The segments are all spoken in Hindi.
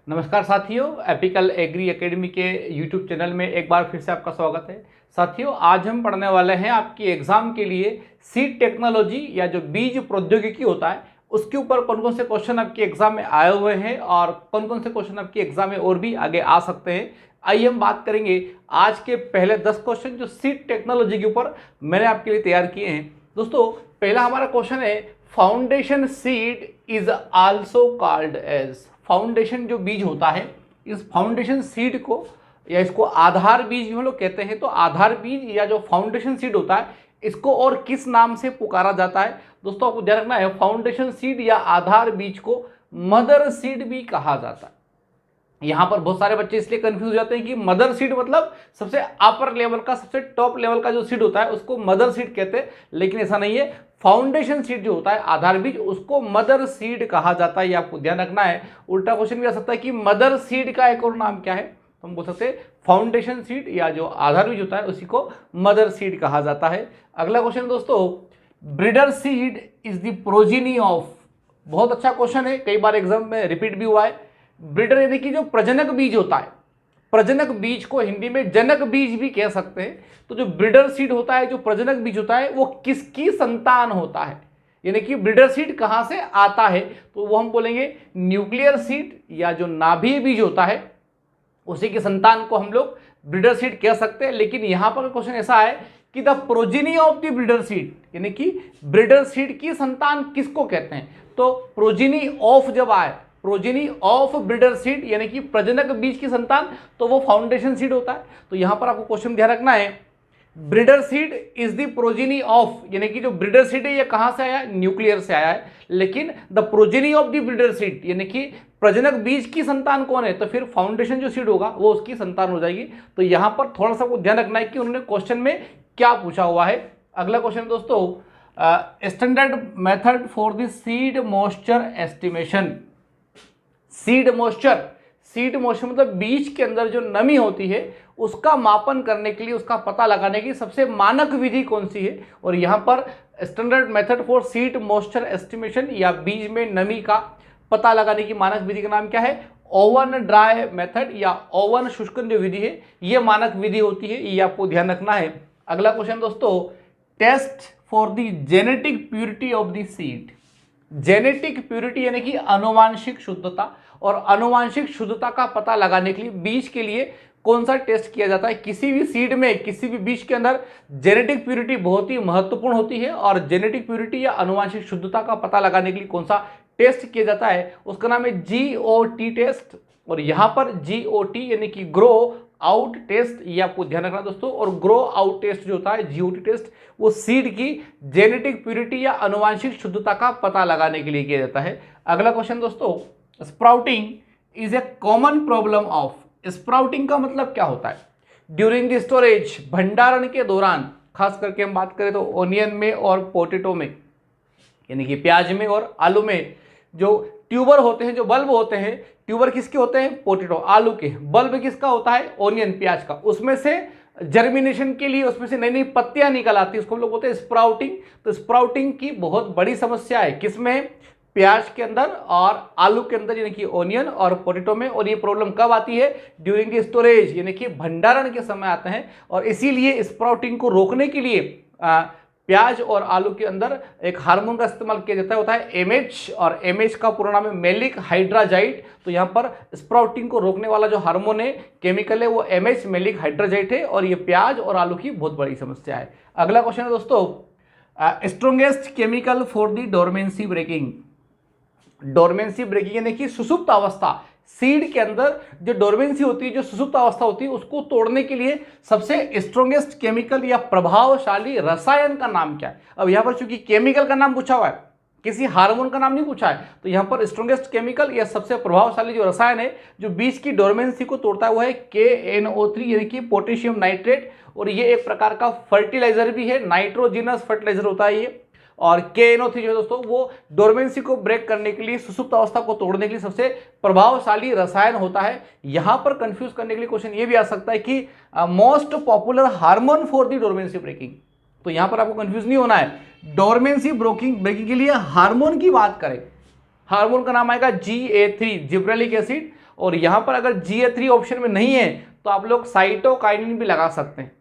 नमस्कार साथियों, एपिकल एग्री एकेडमी के यूट्यूब चैनल में एक बार फिर से आपका स्वागत है। साथियों, आज हम पढ़ने वाले हैं आपकी एग्जाम के लिए सीड टेक्नोलॉजी या जो बीज प्रौद्योगिकी होता है उसके ऊपर कौन कौन से क्वेश्चन आपके एग्जाम में आए हुए हैं और कौन कौन से क्वेश्चन आपके एग्जाम में और भी आगे आ सकते हैं। आइए हम बात करेंगे आज के पहले 10 क्वेश्चन जो सीड टेक्नोलॉजी के ऊपर मैंने आपके लिए तैयार किए हैं। दोस्तों, पहला हमारा क्वेश्चन है, foundation seed is also called as. Foundation जो बीज होता है, इस फाउंडेशन सीड को या इसको आधार बीज भी हम लोग कहते हैं। तो आधार बीज या जो फाउंडेशन सीड होता है इसको और किस नाम से पुकारा जाता है? दोस्तों, आपको ध्यान रखना है, फाउंडेशन सीड या आधार बीज को मदर सीड भी कहा जाता है। यहां पर बहुत सारे बच्चे इसलिए कंफ्यूज हो जाते हैं कि मदर सीड मतलब सबसे अपर लेवल का, सबसे टॉप लेवल का जो सीड होता है उसको मदर सीड कहते हैं, लेकिन ऐसा नहीं है। फाउंडेशन सीड जो होता है, आधार बीज, उसको मदर सीड कहा जाता है। ये आपको ध्यान रखना है। उल्टा क्वेश्चन भी आ सकता है कि मदर सीड का एक और नाम क्या है, तो हम बोल सकते हैं फाउंडेशन सीड या जो आधार बीज होता है उसी को मदर सीड कहा जाता है। अगला क्वेश्चन दोस्तों, breeder seed is the progeny of. बहुत अच्छा क्वेश्चन है, कई बार एग्जाम में रिपीट भी हुआ है। ब्रीडर यानी कि जो प्रजनक बीज होता है, प्रजनक बीज को हिंदी में जनक बीज भी कह सकते हैं। तो जो ब्रीडर सीड होता है, जो प्रजनक बीज होता है, वो किसकी संतान होता है, यानी कि ब्रीडर सीड कहां से आता है, तो वो हम बोलेंगे न्यूक्लियर सीड या जो नाभीय बीज होता है उसी की संतान को हम लोग ब्रीडर सीड कह सकते हैं। लेकिन यहां पर क्वेश्चन ऐसा है कि the progeny of the breeder seed, यानी कि ब्रीडर सीड की संतान किसको कहते हैं? तो प्रोजेनी ऑफ जब आए, प्रोजेनी ऑफ ब्रीडर सीड यानी कि प्रजनक बीज की संतान, तो वो फाउंडेशन सीड होता है। तो यहां पर आपको क्वेश्चन ध्यान रखना है, breeder seed is the progeny of, यानी कि जो ब्रीडर सीड है ये कहां से आया? न्यूक्लियर से आया है। लेकिन the progeny of the breeder seed यानी कि प्रजनक बीज की संतान कौन है? तो फिर फाउंडेशन जो सीड होगा वो उसकी संतान हो जाएगी। तो यहां पर थोड़ा सा ध्यान रखना है कि उन्होंने क्वेश्चन में क्या पूछा हुआ है। अगला क्वेश्चन दोस्तों, standard method for the seed moisture estimation. Seed moisture, seed moisture मतलब बीज के अंदर जो नमी होती है उसका मापन करने के लिए, उसका पता लगाने की सबसे मानक विधि कौन सी है? और यहां पर standard method for seed moisture estimation या बीज में नमी का पता लगाने की मानक विधि का नाम क्या है? ओवन ड्राई मेथड या ओवन शुष्कन जो विधि है ये मानक विधि होती है, ये आपको ध्यान रखना है। अगला क्वेश्चन दोस्तों, test for the genetic purity of the seed. Genetic purity यानी कि आनुवांशिक शुद्धता, और आनुवांशिक शुद्धता का पता लगाने के लिए बीज के लिए कौन सा टेस्ट किया जाता है? किसी भी सीड में, किसी भी बीज के अंदर जेनेटिक प्योरिटी बहुत ही महत्वपूर्ण होती है, और जेनेटिक प्योरिटी या आनुवांशिक शुद्धता का पता लगाने के लिए कौन सा टेस्ट किया जाता है उसका नाम है GOT टेस्ट। और यहां पर GOT यानी कि ग्रो आउट टेस्ट, ये आपको ध्यान रखना दोस्तों। और ग्रो आउट टेस्ट जो होता है GOT टेस्ट, वो सीड की जेनेटिक प्योरिटी या आनुवांशिक शुद्धता का पता लगाने के लिए किया जाता है। अगला क्वेश्चन दोस्तों, sprouting is a common problem of. Sprouting का मतलब क्या होता है? ड्यूरिंग द स्टोरेज, भंडारण के दौरान, खास करके हम बात करें तो ओनियन में और पोटैटो में, यानी कि प्याज में और आलू में, जो ट्यूबर होते हैं, जो बल्ब होते हैं, ट्यूबर किसके होते हैं? पोटैटो, आलू के। बल्ब किसका होता है? ओनियन, प्याज का। उसमें से जर्मिनेशन के लिए उसमें से नई नई पत्तियां निकल आती है, उसको हम लोग बोलते हैं स्प्राउटिंग। तो स्प्राउटिंग की बहुत बड़ी समस्या है, किसमें? प्याज के अंदर और आलू के अंदर, यानी कि ओनियन और पोटैटो में। और ये प्रॉब्लम कब आती है? ड्यूरिंग द स्टोरेज, यानी कि भंडारण के समय आते हैं। और इसीलिए स्प्राउटिंग को रोकने के लिए प्याज और आलू के अंदर एक हार्मोन का इस्तेमाल किया जाता है, होता है MH, और MH का पूरा नाम है मैलिक हाइड्राजाइड। तो यहाँ पर स्प्राउटिंग को रोकने वाला जो हार्मोन है, केमिकल है, वो MH मैलिक हाइड्राजाइड है, और ये प्याज और आलू की बहुत बड़ी समस्या है। अगला क्वेश्चन है दोस्तों, strongest chemical for the dormancy breaking. Dormancy breaking यानी कि सुसुप्त अवस्था, सीड के अंदर जो डोरमेंसी होती है, जो सुसुप्त अवस्था होती है, उसको तोड़ने के लिए सबसे स्ट्रोंगेस्ट केमिकल या प्रभावशाली रसायन का नाम क्या है? अब यहां पर चूंकि केमिकल का नाम पूछा हुआ है, किसी हार्मोन का नाम नहीं पूछा है, तो यहां पर स्ट्रोंगेस्ट केमिकल या सबसे प्रभावशाली जो रसायन है जो बीज की डोरमेंसी को तोड़ता है वो है KNO3 यानी कि पोटेशियम नाइट्रेट। और ये एक प्रकार का फर्टिलाइजर भी है, नाइट्रोजिनस फर्टिलाइजर होता है ये। और KNO3 जो है दोस्तों, वो डोरमेंसी को ब्रेक करने के लिए, सुसुप्त अवस्था को तोड़ने के लिए सबसे प्रभावशाली रसायन होता है। यहां पर कंफ्यूज करने के लिए क्वेश्चन ये भी आ सकता है कि most popular hormone for the dormancy breaking. तो यहां पर आपको कंफ्यूज नहीं होना है। डोरमेंसी ब्रेकिंग के लिए हार्मोन की बात करें, हार्मोन का नाम आएगा GA3, जिब्रेलिक एसिड। और यहाँ पर अगर GA3 ऑप्शन में नहीं है तो आप लोग साइटोकाइनिन भी लगा सकते हैं।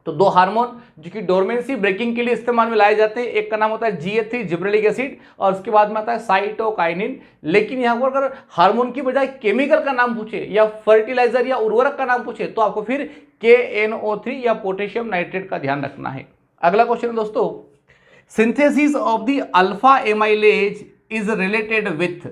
तो दो हार्मोन जो कि डोरमेंसी ब्रेकिंग के लिए इस्तेमाल में लाए जाते हैं, एक का नाम होता है GA3 जिब्रेलिक एसिड और उसके बाद में आता है साइटोकाइनिन। लेकिन यहाँ पर अगर हार्मोन की बजाय केमिकल का नाम पूछे या फर्टिलाइजर या उर्वरक का नाम पूछे तो आपको फिर KNO3 या पोटेशियम नाइट्रेट का ध्यान रखना है। अगला क्वेश्चन दोस्तों, synthesis of the alpha amylase is related with.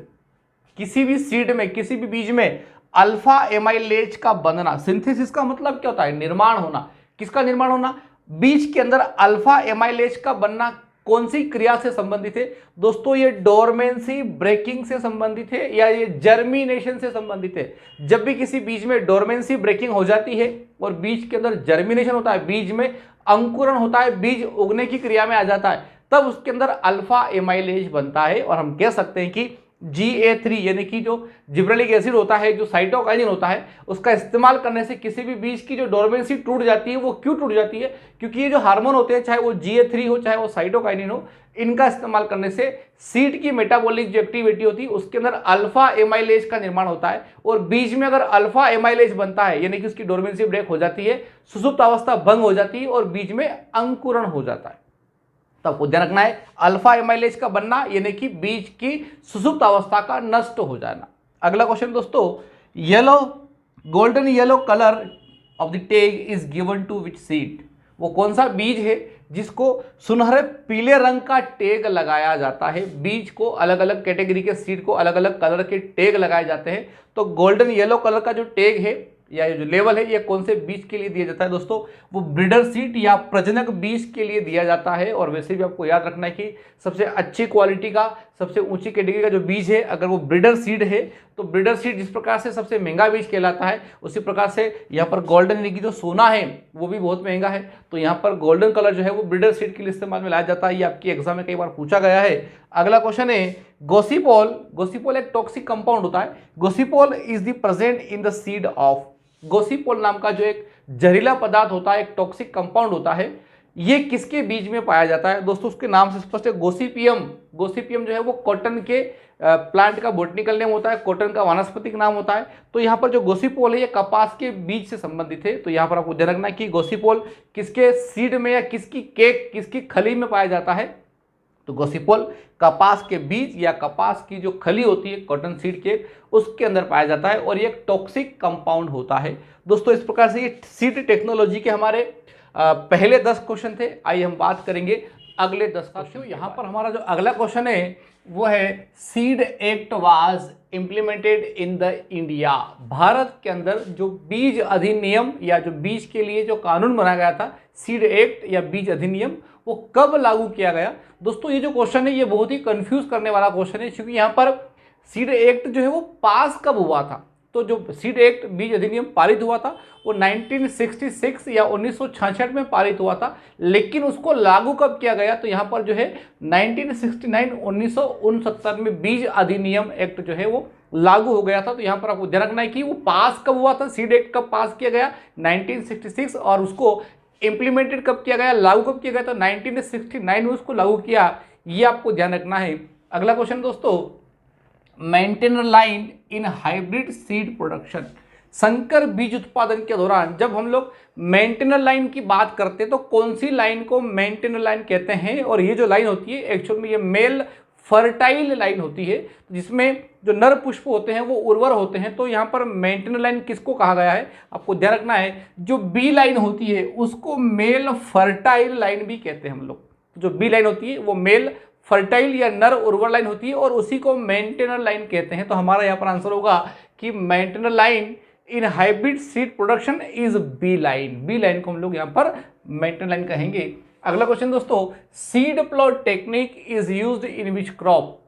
किसी भी सीड में, किसी भी बीज में अल्फा एमाइलेज का बनना, सिंथेसिस का मतलब क्या होता है? निर्माण होना। किसका निर्माण होना? बीज के अंदर अल्फा एमाइलेज का बनना कौन सी क्रिया से संबंधित है? दोस्तों ये डोरमेंसी ब्रेकिंग से संबंधित है या ये जर्मिनेशन से संबंधित है। जब भी किसी बीज में डोरमेंसी ब्रेकिंग हो जाती है और बीज के अंदर जर्मिनेशन होता है, बीज में अंकुरण होता है, बीज उगने की क्रिया में आ जाता है, तब उसके अंदर अल्फा एमाइलेज बनता है और हम कह सकते हैं कि GA3 यानी कि जो जिब्रेलिक एसिड होता है, जो साइटोकाइनिन होता है, उसका इस्तेमाल करने से किसी भी बीज की जो डोरमेंसी टूट जाती है। वो क्यों टूट जाती है? क्योंकि ये जो हार्मोन होते हैं, चाहे वो GA3 हो चाहे वो साइटोकाइनिन हो, इनका इस्तेमाल करने से सीड की मेटाबॉलिक जो एक्टिविटी होती है उसके अंदर अल्फा एमाइलेज का निर्माण होता है और बीज में अगर अल्फा एमाइलेज बनता है यानी कि उसकी डोरमेंसी ब्रेक हो जाती है, सुषुप्त अवस्था भंग हो जाती है और बीज में अंकुरण हो जाता है। तो आपको ध्यान रखना है अल्फा एमाइलेज का बनना यानी कि बीज की सुषुप्त अवस्था का नष्ट हो जाना। अगला क्वेश्चन दोस्तों, yellow golden yellow colour of the tag is given to which seed. वो कौन सा बीज है जिसको सुनहरे पीले रंग का टेग लगाया जाता है? बीज को अलग अलग कैटेगरी के सीड को अलग अलग कलर के टेग लगाए जाते हैं। तो गोल्डन येलो कलर का जो टेग है या जो लेवल है ये कौन से बीज के लिए दिया जाता है? दोस्तों वो ब्रीडर सीड या प्रजनक बीज के लिए दिया जाता है। और वैसे भी आपको याद रखना है कि सबसे अच्छी क्वालिटी का, सबसे ऊंची कैटेगरी का जो बीज है, अगर वो ब्रीडर सीड है तो ब्रीडर सीड जिस प्रकार से सबसे महंगा बीज कहलाता है, उसी प्रकार से यहाँ पर गोल्डन यानी कि जो सोना है वो भी बहुत महंगा है। तो यहाँ पर गोल्डन कलर जो है वो ब्रीडर सीड के लिए इस्तेमाल में लाया जाता है। ये आपकी एग्जाम में कई बार पूछा गया है। अगला क्वेश्चन है गोसिपोल। गोसिपोल एक टॉक्सिक कंपाउंड होता है। Gossypol is the present in the seed of. Gossypol नाम का जो एक जहरीला पदार्थ होता है, एक टॉक्सिक कंपाउंड होता है, ये किसके बीज में पाया जाता है? दोस्तों उसके नाम से स्पष्ट है, गोसिपियम। गोसिपियम जो है वो कॉटन के प्लांट का बोटनिकल नेम होता है, कॉटन का वानस्पतिक नाम होता है। तो यहाँ पर जो गोसिपोल है ये कपास के बीज से संबंधित है। तो यहाँ पर आपको ध्यान रखना है कि गोसिपोल किसके सीड में या किसकी केक, किसकी खली में पाया जाता है? तो गोसिपोल कपास के बीज या कपास की जो खली होती है, कॉटन सीड के, उसके अंदर पाया जाता है और ये एक टॉक्सिक कंपाउंड होता है। दोस्तों इस प्रकार से ये सीड टेक्नोलॉजी के हमारे पहले 10 क्वेश्चन थे। आइए हम बात करेंगे अगले 10 क्वेश्चन। यहाँ पर हमारा जो अगला क्वेश्चन है वो है seed act was implemented in the India. Bharat के अंदर जो बीज अधिनियम या जो बीज के लिए जो कानून बनाया गया था, सीड एक्ट या बीज अधिनियम, वो कब लागू किया गया? दोस्तों ये जो क्वेश्चन है ये बहुत ही कंफ्यूज करने वाला क्वेश्चन है, क्योंकि यहाँ पर सीड एक्ट जो है वो पास कब हुआ था? तो जो सीड एक्ट बीज अधिनियम पारित हुआ था वो 1966 या 1966 में पारित हुआ था, लेकिन उसको लागू कब किया गया? तो यहाँ पर जो है 1969 में बीज अधिनियम एक्ट जो है वो लागू हो गया था। तो यहाँ पर आपको ध्यान रखना है कि वो पास कब हुआ था, सीड एक्ट कब पास किया गया 1966, और उसको इम्प्लीमेंटेड कब किया गया, लागू कब किया गया? तो 1969 में उसको लागू किया। ये आपको ध्यान रखना है। अगला क्वेश्चन दोस्तों, maintainer line in hybrid seed production. संकर बीज उत्पादन के दौरान जब हम लोग मेंटेनर लाइन की बात करते हैं तो कौन सी लाइन को मेंटेनर लाइन कहते हैं? और ये जो लाइन होती है एक्चुअल में ये मेल फर्टाइल लाइन होती है, जिसमें जो नर पुष्प होते हैं वो उर्वर होते हैं। तो यहाँ पर मेंटेनर लाइन किसको कहा गया है? आपको ध्यान रखना है, जो बी लाइन होती है उसको मेल फर्टाइल लाइन भी कहते हैं हम लोग। जो बी लाइन होती है वो मेल फर्टाइल या नर उर्वर लाइन होती है और उसी को मेंटेनर लाइन कहते हैं। तो हमारा यहाँ पर आंसर होगा कि maintainer line in hybrid seed production is B line. B line को हम लोग यहाँ पर मेंटेनर लाइन कहेंगे। अगला क्वेश्चन दोस्तों, seed plot technique is used in which crop.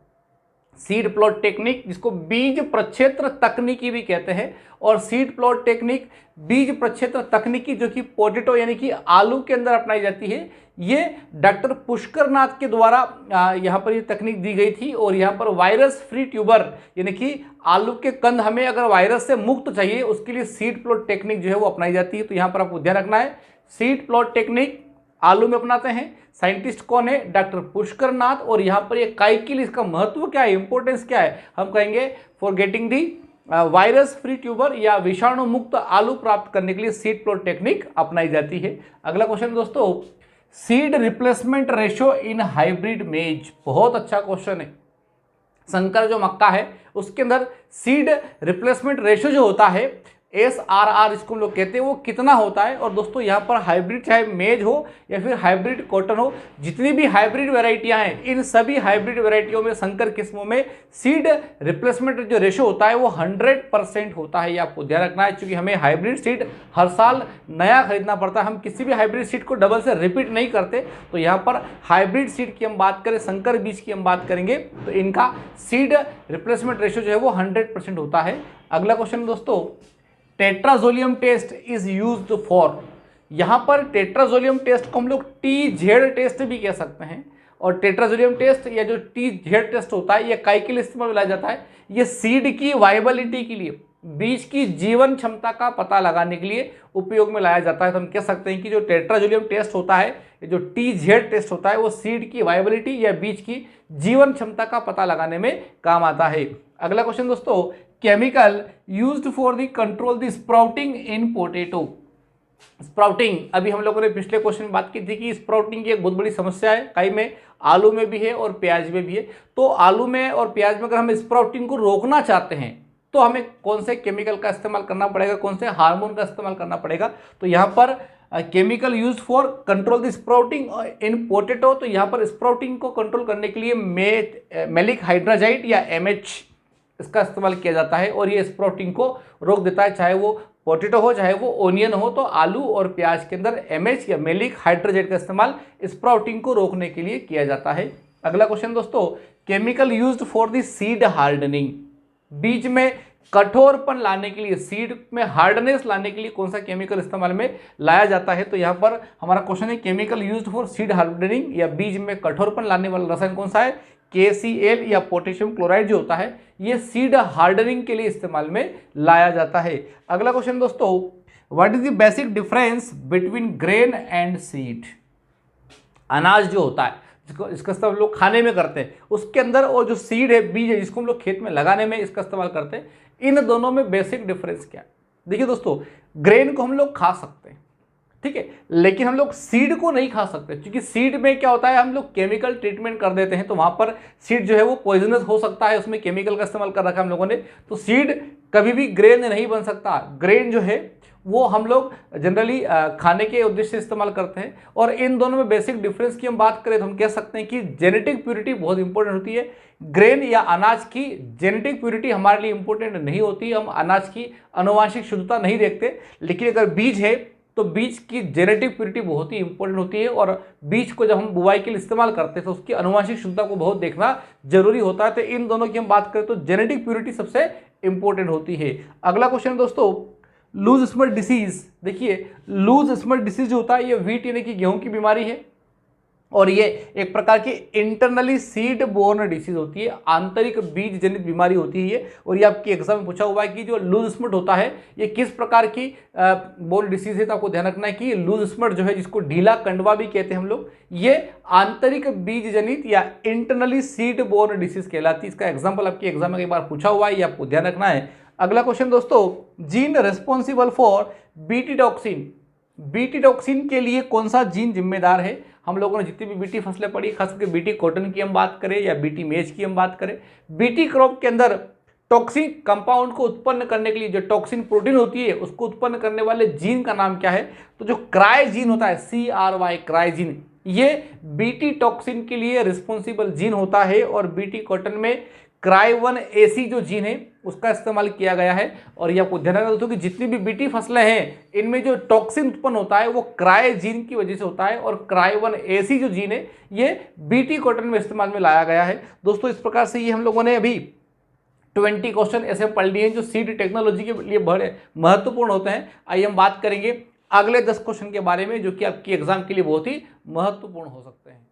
Seed plot technique जिसको बीज प्रक्षेत्र तकनीकी भी कहते हैं, और सीड प्लॉट टेक्निक बीज प्रक्षेत्र तकनीकी जो कि पोटैटो यानी कि आलू के अंदर अपनाई जाती है, ये डॉक्टर पुष्कर नाथ के द्वारा यहाँ पर ये तकनीक दी गई थी। और यहाँ पर वायरस फ्री ट्यूबर यानी कि आलू के कंद हमें अगर वायरस से मुक्त चाहिए उसके लिए सीड प्लॉट टेक्निक जो है वो अपनाई जाती है। तो यहाँ पर आपको ध्यान रखना है, सीड प्लॉट टेक्निक आलू में अपनाते हैं। साइंटिस्ट कौन है? डॉक्टर पुष्कर नाथ। और यहाँ पर ये काइकिल, इसका महत्व क्या है, इंपॉर्टेंस क्या है? हम कहेंगे for getting the virus free tuber या विषाणु मुक्त आलू प्राप्त करने के लिए सीड प्लॉट टेक्निक अपनाई जाती है। अगला क्वेश्चन दोस्तों, seed replacement ratio in hybrid मेज, बहुत अच्छा क्वेश्चन है। संकर जो मक्का है उसके अंदर सीड रिप्लेसमेंट रेशो जो होता है SRR इसको हम लोग कहते हैं, वो कितना होता है। और दोस्तों यहाँ पर हाइब्रिड चाहे मेज हो या फिर हाइब्रिड कॉटन हो, जितनी भी हाइब्रिड वैरायटियां हैं, इन सभी हाइब्रिड वैरायटियों में संकर किस्मों में सीड रिप्लेसमेंट जो रेशो होता है वो 100% होता है। ये आपको ध्यान रखना है, क्योंकि हमें हाइब्रिड सीड हर साल नया खरीदना पड़ता है। हम किसी भी हाइब्रिड सीड को डबल से रिपीट नहीं करते। तो यहाँ पर हाइब्रिड सीड की हम बात करें, संकर बीज की हम बात करेंगे, तो इनका सीड रिप्लेसमेंट रेशो जो है वो 100% होता है। अगला क्वेश्चन दोस्तों, tetrazolium test is used for, यहाँ पर टेट्राजोलियम टेस्ट को हम लोग TZ टेस्ट भी कह सकते हैं। और टेट्राजोलियम टेस्ट या जो TZ टेस्ट होता है ये काय के लिए इस्तेमाल में लाया जाता है? ये सीड की वाइबिलिटी के लिए, बीज की जीवन क्षमता का पता लगाने के लिए उपयोग में लाया जाता है। तो हम कह सकते हैं कि जो टेट्राजोलियम टेस्ट होता है, जो TZ टेस्ट होता है, वो सीड की वाइबिलिटी या बीज की जीवन क्षमता का पता लगाने में काम आता है। अगला क्वेश्चन दोस्तों, chemical used for the control the sprouting in potato. Sprouting, अभी हम लोगों ने पिछले क्वेश्चन में बात की थी कि स्प्राउटिंग की एक बहुत बड़ी समस्या है, कई में आलू में भी है और प्याज में भी है। तो आलू में और प्याज में अगर हम स्प्राउटिंग को रोकना चाहते हैं तो हमें कौन से केमिकल का इस्तेमाल करना पड़ेगा, कौन से हार्मोन का इस्तेमाल करना पड़ेगा? तो यहाँ पर chemical use for control the sprouting in potato, तो यहाँ पर स्प्राउटिंग को कंट्रोल करने के लिए मैलिक हाइड्राजाइड या MH इसका इस्तेमाल किया जाता है। और ये स्प्राउटिंग को रोक देता है, चाहे वो पोटैटो हो चाहे वो ओनियन हो। तो आलू और प्याज के अंदर MH या मैलिक हाइड्राजाइड का इस्तेमाल स्प्राउटिंग को रोकने के लिए किया जाता है। अगला क्वेश्चन दोस्तों, chemical used for the seed hardening, बीज में कठोरपन लाने के लिए, सीड में हार्डनेस लाने के लिए कौन सा केमिकल इस्तेमाल में लाया जाता है? तो यहाँ पर हमारा क्वेश्चन है, chemical used for seed hardening या बीज में कठोरपन लाने वाला रसायन कौन सा है? KCl या पोटेशियम क्लोराइड जो होता है, ये सीड हार्डनिंग के लिए इस्तेमाल में लाया जाता है। अगला क्वेश्चन दोस्तों, what is the basic difference between grain and seed? अनाज जो होता है जिसको इसका इस्तेमाल लोग खाने में करते हैं उसके अंदर, और जो सीड है, बीज है, जिसको हम लोग खेत में लगाने में इसका इस्तेमाल करते हैं, इन दोनों में बेसिक डिफरेंस क्या है? देखिए दोस्तों, ग्रेन को हम लोग खा सकते हैं, ठीक है, लेकिन हम लोग सीड को नहीं खा सकते, क्योंकि सीड में क्या होता है, हम लोग केमिकल ट्रीटमेंट कर देते हैं, तो वहां पर सीड जो है वो पॉइजनस हो सकता है, उसमें केमिकल का इस्तेमाल कर रखा है हम लोगों ने। तो सीड कभी भी ग्रेन नहीं बन सकता। ग्रेन जो है वो हम लोग जनरली खाने के उद्देश्य से इस्तेमाल करते हैं। और इन दोनों में बेसिक डिफरेंस की हम बात करें तो हम कह सकते हैं कि जेनेटिक प्योरिटी बहुत इंपॉर्टेंट होती है। ग्रेन या अनाज की जेनेटिक प्योरिटी हमारे लिए इंपॉर्टेंट नहीं होती, हम अनाज की आनुवांशिक शुद्धता नहीं देखते। लेकिन अगर बीज है तो बीज की जेनेटिक प्योरिटी बहुत ही इंपॉर्टेंट होती है, और बीज को जब हम बुवाई के लिए इस्तेमाल करते हैं तो उसकी आनुवांशिक शुद्धता को बहुत देखना जरूरी होता है। तो इन दोनों की हम बात करें तो जेनेटिक प्योरिटी सबसे इंपॉर्टेंट होती है। अगला क्वेश्चन दोस्तों, लूज स्मट डिसीज। देखिए, लूज स्मट डिसीज जो होता है ये व्हीट यानी कि गेहूं की बीमारी है, और ये एक प्रकार की इंटरनली सीड बोर्न डिसीज होती है, आंतरिक बीज जनित बीमारी होती है ये। और ये आपकी एग्जाम में पूछा हुआ है कि जो लूज स्मट होता है ये किस प्रकार की बोर्न डिसीज है। तो आपको ध्यान रखना है कि लूज स्मट जो है, जिसको ढीला कंडवा भी कहते हैं हम लोग, ये आंतरिक बीज जनित या इंटरनली सीड बोर्न डिसीज कहलाती है। इसका एग्जाम्पल आपकी एग्जाम में एक बार पूछा हुआ है, ये आपको ध्यान रखना है। अगला क्वेश्चन दोस्तों, gene responsible for BT toxin. BT toxin के लिए कौन सा जीन जिम्मेदार है? हम लोगों ने जितनी भी बीटी फसलें पढ़ी, खास करके बीटी कॉटन की हम बात करें या बीटी मेज की हम बात करें, बीटी क्रॉप के अंदर टॉक्सिन कंपाउंड को उत्पन्न करने के लिए जो टॉक्सिन प्रोटीन होती है उसको उत्पन्न करने वाले जीन का नाम क्या है? तो जो क्राइजीन होता है, CRY क्राइजीन, ये बीटी टॉक्सिन के लिए रिस्पॉन्सिबल जीन होता है। और बीटी कॉटन में Cry1AC जो जीन है उसका इस्तेमाल किया गया है। और ये आपको ध्यान रखना दोस्तों कि जितनी भी बीटी फसलें हैं इनमें जो टॉक्सिन उत्पन्न होता है वो क्राई जीन की वजह से होता है, और Cry1AC जो जीन है ये बीटी कॉटन में इस्तेमाल में लाया गया है। दोस्तों इस प्रकार से ये हम लोगों ने अभी 20 क्वेश्चन ऐसे पढ़ लिए हैं जो सीड टेक्नोलॉजी के लिए बड़े महत्वपूर्ण होते हैं। आइए हम बात करेंगे अगले 10 क्वेश्चन के बारे में जो कि आपकी एग्जाम के लिए बहुत ही महत्वपूर्ण हो सकते हैं।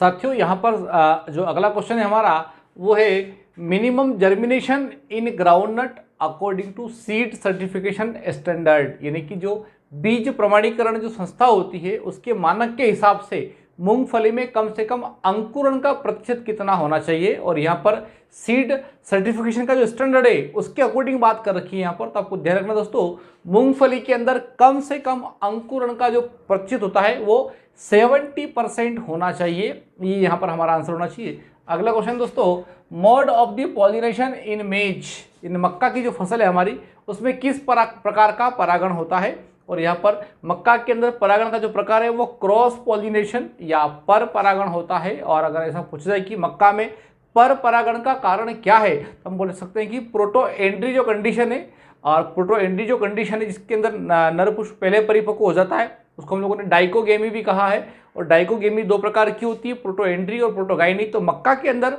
साथियों यहाँ पर जो अगला क्वेश्चन है हमारा वो है minimum germination in groundnut according to seed certification standard, यानी कि जो बीज प्रमाणीकरण जो संस्था होती है उसके मानक के हिसाब से मूंगफली में कम से कम अंकुरण का प्रतिशत कितना होना चाहिए, और यहाँ पर सीड सर्टिफिकेशन का जो स्टैंडर्ड है उसके अकॉर्डिंग बात कर रखी है यहाँ पर। तो आपको ध्यान रखना दोस्तों, मूंगफली के अंदर कम से कम अंकुरण का जो प्रतिशत होता है वो 70% होना चाहिए। ये यहाँ पर हमारा आंसर होना चाहिए। अगला क्वेश्चन दोस्तों, mode of the pollination in मेज, इन मक्का की जो फसल है हमारी उसमें किस प्रकार का परागण होता है, और यहाँ पर मक्का के अंदर परागण का जो प्रकार है वो क्रॉस पॉलिनेशन या पर परागण होता है। और अगर ऐसा पूछा जाए कि मक्का में पर परागण का कारण क्या है, तो हम बोल सकते हैं कि प्रोटोएंड्री जो कंडीशन है, और प्रोटोएंड्री जो कंडीशन है जिसके अंदर नर पुष्प पहले परिपक्व हो जाता है उसको हम लोगों ने डाइकोगेमी भी कहा है। और डाइकोगेमी दो प्रकार की होती है, प्रोटोएंड्री और प्रोटोगाइनिक। तो मक्का के अंदर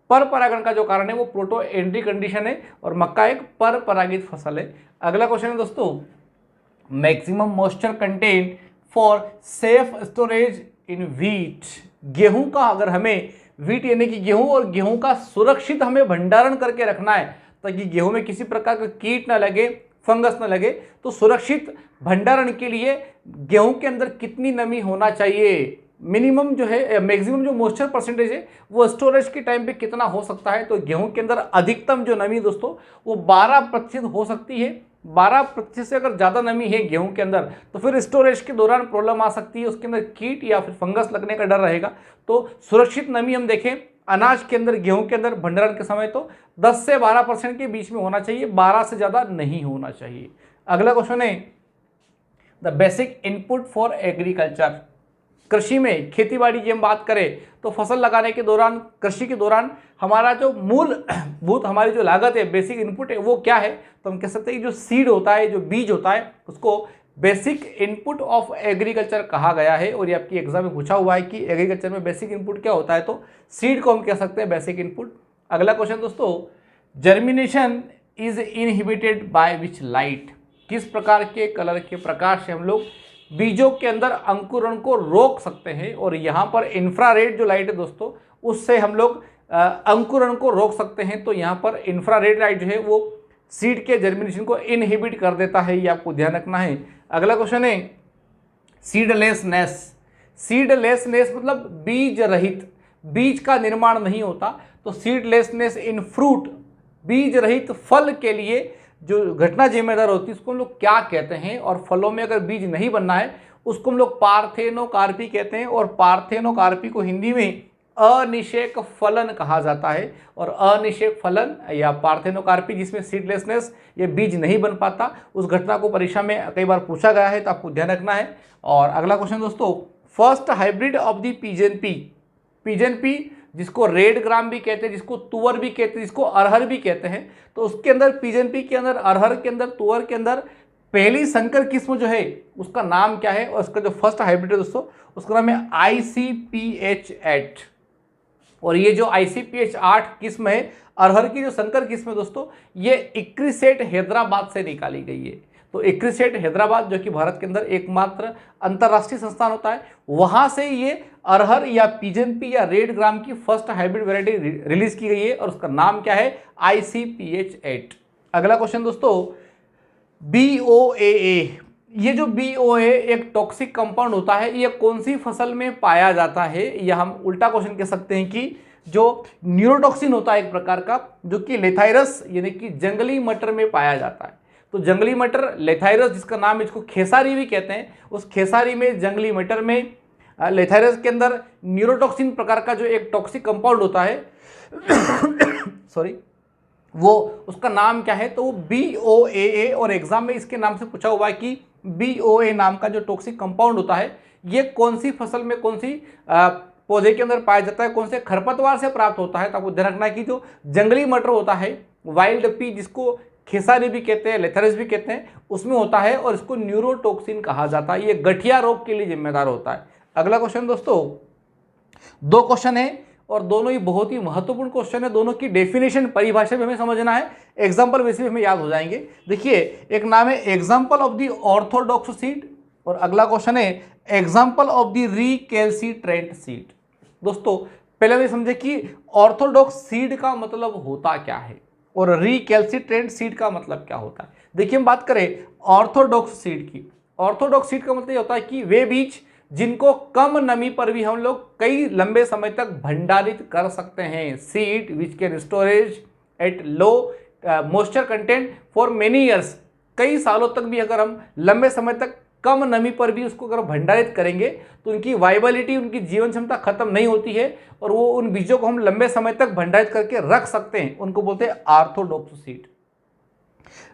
पर परागण का जो कारण है वो प्रोटोएंड्री कंडीशन है, और मक्का एक पर परागित फसल है। अगला क्वेश्चन है दोस्तों, maximum moisture content for safe storage in wheat, गेहूं का अगर हमें व्हीट यानी कि गेहूं और गेहूं का सुरक्षित हमें भंडारण करके रखना है ताकि गेहूं में किसी प्रकार का कीट ना लगे, फंगस ना लगे, तो सुरक्षित भंडारण के लिए गेहूं के अंदर कितनी नमी होना चाहिए, मिनिमम जो है मैक्सिमम जो मॉइस्चर परसेंटेज है वो स्टोरेज के टाइम पे कितना हो सकता है। तो गेहूं के अंदर अधिकतम जो नमी दोस्तों वो 12% हो सकती है। 12% से अगर ज़्यादा नमी है गेहूं के अंदर तो फिर स्टोरेज के दौरान प्रॉब्लम आ सकती है, उसके अंदर कीट या फिर फंगस लगने का डर रहेगा। तो सुरक्षित नमी हम देखें अनाज के अंदर, गेहूं के अंदर भंडारण के समय तो 10 से 12% के बीच में होना चाहिए, 12 से ज़्यादा नहीं होना चाहिए। अगला क्वेश्चन है, the basic input for agriculture, कृषि में खेतीबाड़ी की हम बात करें तो फसल लगाने के दौरान, कृषि के दौरान हमारा जो मूलभूत हमारी जो लागत है, बेसिक इनपुट है वो क्या है, तो हम कह सकते हैं कि जो सीड होता है, जो बीज होता है उसको बेसिक इनपुट ऑफ एग्रीकल्चर कहा गया है। और ये आपकी एग्जाम में पूछा हुआ है कि एग्रीकल्चर में बेसिक इनपुट क्या होता है, तो सीड को हम कह सकते हैं बेसिक इनपुट। अगला क्वेश्चन दोस्तों, germination is inhibited by which light, किस प्रकार के कलर के प्रकाश से हम लोग बीजों के अंदर अंकुरण को रोक सकते हैं। और यहाँ पर इंफ्रारेड जो लाइट है दोस्तों उससे हम लोग अंकुरण को रोक सकते हैं। तो यहाँ पर इंफ्रारेड लाइट जो है वो सीड के जर्मिनेशन को इनहिबिट कर देता है, ये आपको ध्यान रखना है। अगला क्वेश्चन है, सीडलेसनेस, सीडलेसनेस मतलब बीज रहित, बीज का निर्माण नहीं होता। तो सीडलेसनेस इन फ्रूट, बीज रहित फल के लिए जो घटना जिम्मेदार होती है उसको हम लोग क्या कहते हैं, और फलों में अगर बीज नहीं बनना है उसको हम लोग पार्थेनोकार्पी कहते हैं। और पार्थेनोकार्पी को हिंदी में अनिषेक फलन कहा जाता है। और अनिषेक फलन या पार्थेनोकार्पी जिसमें सीडलेसनेस, ये बीज नहीं बन पाता, उस घटना को परीक्षा में कई बार पूछा गया है, तो आपको ध्यान रखना है। और अगला क्वेश्चन दोस्तों, first hybrid of the pigeon P, pigeon P जिसको रेड ग्राम भी कहते हैं, जिसको तुअर भी कहते हैं, जिसको अरहर भी कहते हैं, तो उसके अंदर पिजन पी के अंदर, अरहर के अंदर, तुअर के अंदर पहली संकर किस्म जो है उसका नाम क्या है, और उसका जो फर्स्ट हाइब्रिड है दोस्तों उसका नाम है ICPH8। और ये जो ICPH8 किस्म है अरहर की, जो संकर किस्म है दोस्तों, ये इक्रिसेट हैदराबाद से निकाली गई है। तो इक्रिसेट हैदराबाद जो कि भारत के अंदर एकमात्र अंतर्राष्ट्रीय संस्थान होता है, वहां से ये अरहर या पिजन पी या रेड ग्राम की फर्स्ट हाइब्रिड वैरायटी रिलीज की गई है, और उसका नाम क्या है, ICPH8। अगला क्वेश्चन दोस्तों, BOAA, ये जो BOA एक टॉक्सिक कंपाउंड होता है, ये कौन सी फसल में पाया जाता है, या हम उल्टा क्वेश्चन कह सकते हैं कि जो न्यूरोटॉक्सिन होता है एक प्रकार का, जो कि लेथाइरस यानी कि जंगली मटर में पाया जाता है। तो जंगली मटर लेथाइरस, जिसका नाम है, इसको खेसारी भी कहते हैं, उस खेसारी में, जंगली मटर में, लेथाइरस के अंदर न्यूरोटॉक्सिन प्रकार का जो एक टॉक्सिक कंपाउंड होता है सॉरी, वो उसका नाम क्या है, तो वो BOAA। और एग्जाम में इसके नाम से पूछा हुआ है कि BOA नाम का जो टॉक्सिक कंपाउंड होता है ये कौन सी फसल में, कौन सी पौधे के अंदर पाया जाता है, कौन से खरपतवार से प्राप्त होता है। तो आपको ध्यान रखना है कि जो जंगली मटर होता है, वाइल्ड पी जिसको खेसारी भी कहते हैं, लेथारिस भी कहते हैं, उसमें होता है, और इसको न्यूरोटॉक्सिन कहा जाता है। ये गठिया रोग के लिए जिम्मेदार होता है। अगला क्वेश्चन दोस्तों, दो क्वेश्चन है और दोनों ही बहुत ही महत्वपूर्ण क्वेश्चन है, दोनों की डेफिनेशन, परिभाषा भी हमें समझना है, एग्जाम्पल वैसे भी हमें याद हो जाएंगे। देखिए, एक नाम है example of the Orthodox seed, और अगला क्वेश्चन है example of the recalcitrant seed. दोस्तों पहले भी समझे कि ऑर्थोडॉक्स सीड का मतलब होता क्या है और रिकैल्सिट्रेंट सीड का मतलब क्या होता है। देखिए, हम बात करें ऑर्थोडॉक्स सीड की, ऑर्थोडॉक्स सीड का मतलब ये होता है कि वे बीज जिनको कम नमी पर भी हम लोग कई लंबे समय तक भंडारित कर सकते हैं। Seed which can storage at low moisture content for many years. कई सालों तक भी अगर हम लंबे समय तक कम नमी पर भी उसको अगर भंडारित करेंगे तो उनकी वाइबिलिटी, उनकी जीवन क्षमता खत्म नहीं होती है और वो उन बीजों को हम लंबे समय तक भंडारित करके रख सकते हैं। उनको बोलते हैं ऑर्थोडॉक्स सीड।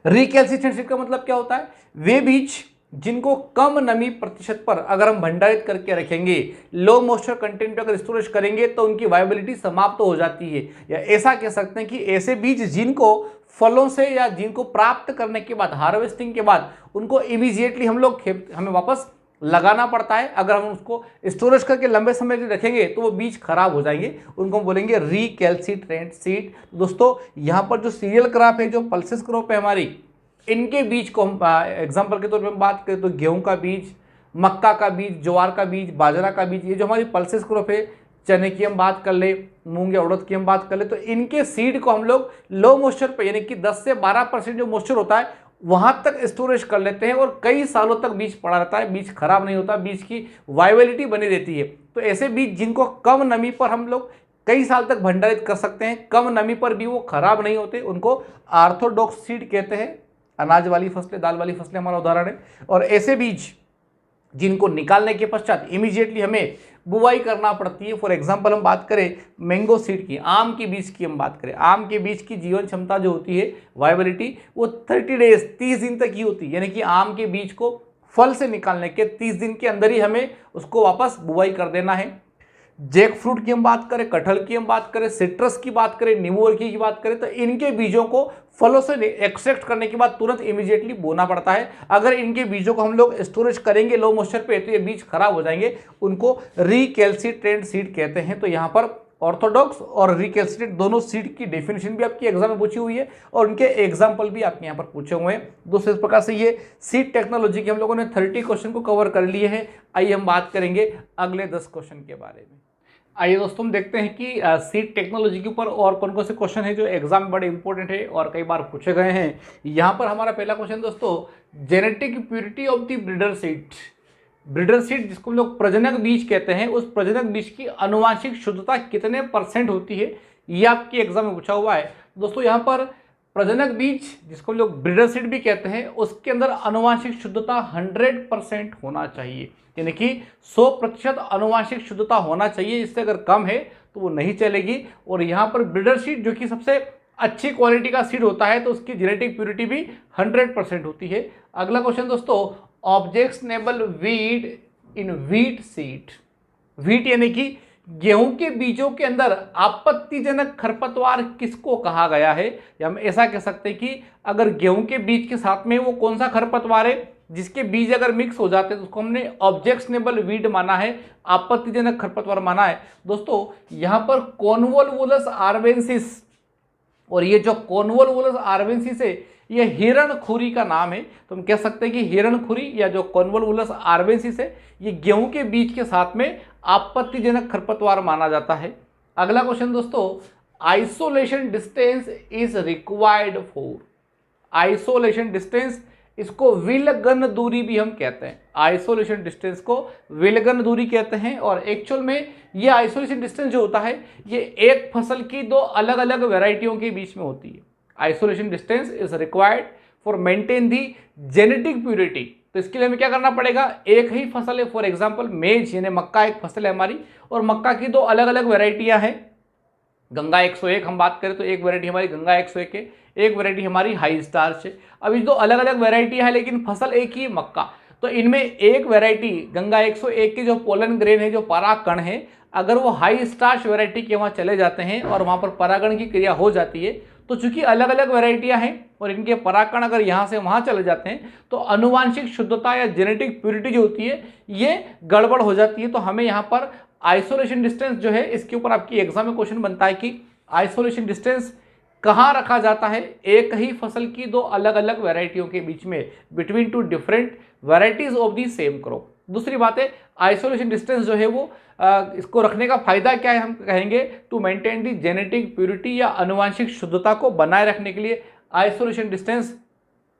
रिकैल्सिट्रेंट सीड का मतलब क्या होता है? वे बीज जिनको कम नमी प्रतिशत पर अगर हम भंडारित करके रखेंगे, लो मॉइस्चर कंटेंट पे अगर स्टोरेज करेंगे तो उनकी वाइबिलिटी समाप्त हो जाती है। या ऐसा कह सकते हैं कि ऐसे बीज जिनको फलों से या जिनको प्राप्त करने के बाद, हार्वेस्टिंग के बाद उनको इमीडिएटली हमें वापस लगाना पड़ता है। अगर हम उसको स्टोरेज करके लंबे समय तक रखेंगे तो वो बीज खराब हो जाएंगे, उनको हम बोलेंगे रिकैल्सिट्रेंट सीड। दोस्तों यहाँ पर जो सीरियल क्रॉप है, जो पल्सेस क्रॉप है हमारी, इनके बीज को हम एग्जाम्पल के तौर पर बात करें तो गेहूं का बीज, मक्का का बीज, ज्वार का बीज, बाजरा का बीज, ये जो हमारी पल्सेस क्रॉप है, चने की हम बात कर ले, मूंग या उड़द की हम बात कर ले, तो इनके सीड को हम लोग लो मॉइस्चर पे, यानी कि 10 से 12% जो मॉइस्चर होता है वहां तक स्टोरेज कर लेते हैं और कई सालों तक बीज पड़ा रहता है, बीज खराब नहीं होता, बीज की वाइबिलिटी बनी रहती है। तो ऐसे बीज जिनको कम नमी पर हम लोग कई साल तक भंडारित कर सकते हैं, कम नमी पर भी वो खराब नहीं होते, उनको ऑर्थोडॉक्स सीड कहते हैं। अनाज वाली फसलें, दाल वाली फसलें हमारा उदाहरण है। और ऐसे बीज जिनको निकालने के पश्चात इमीडिएटली हमें बुवाई करना पड़ती है। फॉर एग्जांपल हम बात करें मैंगो सीड की, आम के बीज की हम बात करें, आम के बीज की जीवन क्षमता जो होती है, वाइबिलिटी, वो 30 डेज, 30 दिन तक ही होती है। यानी कि आम के बीज को फल से निकालने के 30 दिन के अंदर ही हमें उसको वापस बुवाई कर देना है। जैक फ्रूट की हम बात करें, कटहल की हम बात करें, सिट्रस की बात करें, नींबू की बात करें, तो इनके बीजों को फलों से एक्सट्रैक्ट करने के बाद तुरंत इमीडिएटली बोना पड़ता है। अगर इनके बीजों को हम लोग स्टोरेज करेंगे लो मॉइस्चर पे तो ये बीज खराब हो जाएंगे, उनको रिकैल्सिट्रेंट सीड कहते हैं। तो यहाँ पर ऑर्थोडॉक्स और रिकैल्सिट्रेंट दोनों सीड की डेफिनेशन भी आपकी एग्जाम में पूछी हुई है और उनके एग्जाम्पल भी आपके यहाँ पर पूछे हुए हैं। दोस्तों इस प्रकार से ये सीड टेक्नोलॉजी के हम लोगों ने 30 क्वेश्चन को कवर कर लिए हैं। आइए हम बात करेंगे अगले 10 क्वेश्चन के बारे में। आइए दोस्तों हम देखते हैं कि सीड टेक्नोलॉजी के ऊपर और कौन कौन से क्वेश्चन हैं जो एग्जाम में बड़े इंपॉर्टेंट है और कई बार पूछे गए हैं। यहाँ पर हमारा पहला क्वेश्चन दोस्तों, genetic purity of the breeder seed. Breeder seed जिसको हम लोग प्रजनक बीज कहते हैं, उस प्रजनक बीज की आनुवांशिक शुद्धता कितने % होती है, ये आपके एग्जाम में पूछा हुआ है। दोस्तों यहाँ पर प्रजनक बीज जिसको हम लोग ब्रीडर सीड भी कहते हैं, उसके अंदर आनुवांशिक शुद्धता 100% होना चाहिए, यानी कि 100% आनुवांशिक शुद्धता होना चाहिए। इससे अगर कम है तो वो नहीं चलेगी। और यहाँ पर ब्रीडर सीड जो कि सबसे अच्छी क्वालिटी का सीड होता है तो उसकी जेनेटिक प्योरिटी भी 100% होती है। अगला क्वेश्चन दोस्तों, objectionable wheat in wheat seed. Wheat यानी कि गेहूं के बीजों के अंदर आपत्तिजनक खरपतवार किसको कहा गया है, या हम ऐसा कह सकते हैं कि अगर गेहूं के बीज के साथ में वो कौन सा खरपतवार है जिसके बीज अगर मिक्स हो जाते हैं तो उसको हमने ऑब्जेक्शनेबल वीड माना है, आपत्तिजनक खरपतवार माना है। दोस्तों यहाँ पर कॉन्वोल्वुलस आर्वेंसिस, और ये जो कॉन्वोल्वुलस आर्वेंसिस है ये हिरणखुरी का नाम है। तो हम कह सकते हैं कि हिरणखुरी या जो कॉन्वोल्वुलस आर्वेंसिस है ये गेहूं के बीज के साथ में आपत्तिजनक खरपतवार माना जाता है। अगला क्वेश्चन दोस्तों, isolation distance is required for. Isolation distance, इसको विलगन दूरी भी हम कहते हैं। आइसोलेशन डिस्टेंस को विलगन दूरी कहते हैं। और एक्चुअल में ये आइसोलेशन डिस्टेंस जो होता है ये एक फसल की दो अलग अलग वैरायटियों के बीच में होती है। Isolation distance is required for maintain the genetic purity. तो इसके लिए हमें क्या करना पड़ेगा, एक ही फसल है, फॉर एग्जाम्पल मेज यानी मक्का एक फसल है हमारी, और मक्का की दो अलग अलग वैरायटियां हैं। गंगा 101 हम बात करें तो एक वैरायटी हमारी गंगा 101 है, एक वैरायटी हमारी हाई स्टार्च है। अब ये दो अलग अलग वैरायटी है लेकिन फसल एक ही मक्का। तो इनमें एक वैरायटी गंगा 101 के जो पोलन ग्रेन है, जो पराग कण है, अगर वो हाई स्टार्च वैरायटी के वहाँ चले जाते हैं और वहाँ पर परागण की क्रिया हो जाती है, तो चूंकि अलग अलग वैरायटियां हैं और इनके परागकण अगर यहाँ से वहाँ चले जाते हैं तो आनुवांशिक शुद्धता या जेनेटिक प्योरिटी जो होती है ये गड़बड़ हो जाती है। तो हमें यहाँ पर आइसोलेशन डिस्टेंस जो है, इसके ऊपर आपकी एग्जाम में क्वेश्चन बनता है कि आइसोलेशन डिस्टेंस कहाँ रखा जाता है एक ही फसल की दो अलग अलग वैरायटियों के बीच में, between two different varieties of the same crop. दूसरी बात है आइसोलेशन डिस्टेंस जो है वो इसको रखने का फायदा क्या है, हम कहेंगे to maintain the genetic purity या आनुवांशिक शुद्धता को बनाए रखने के लिए आइसोलेशन डिस्टेंस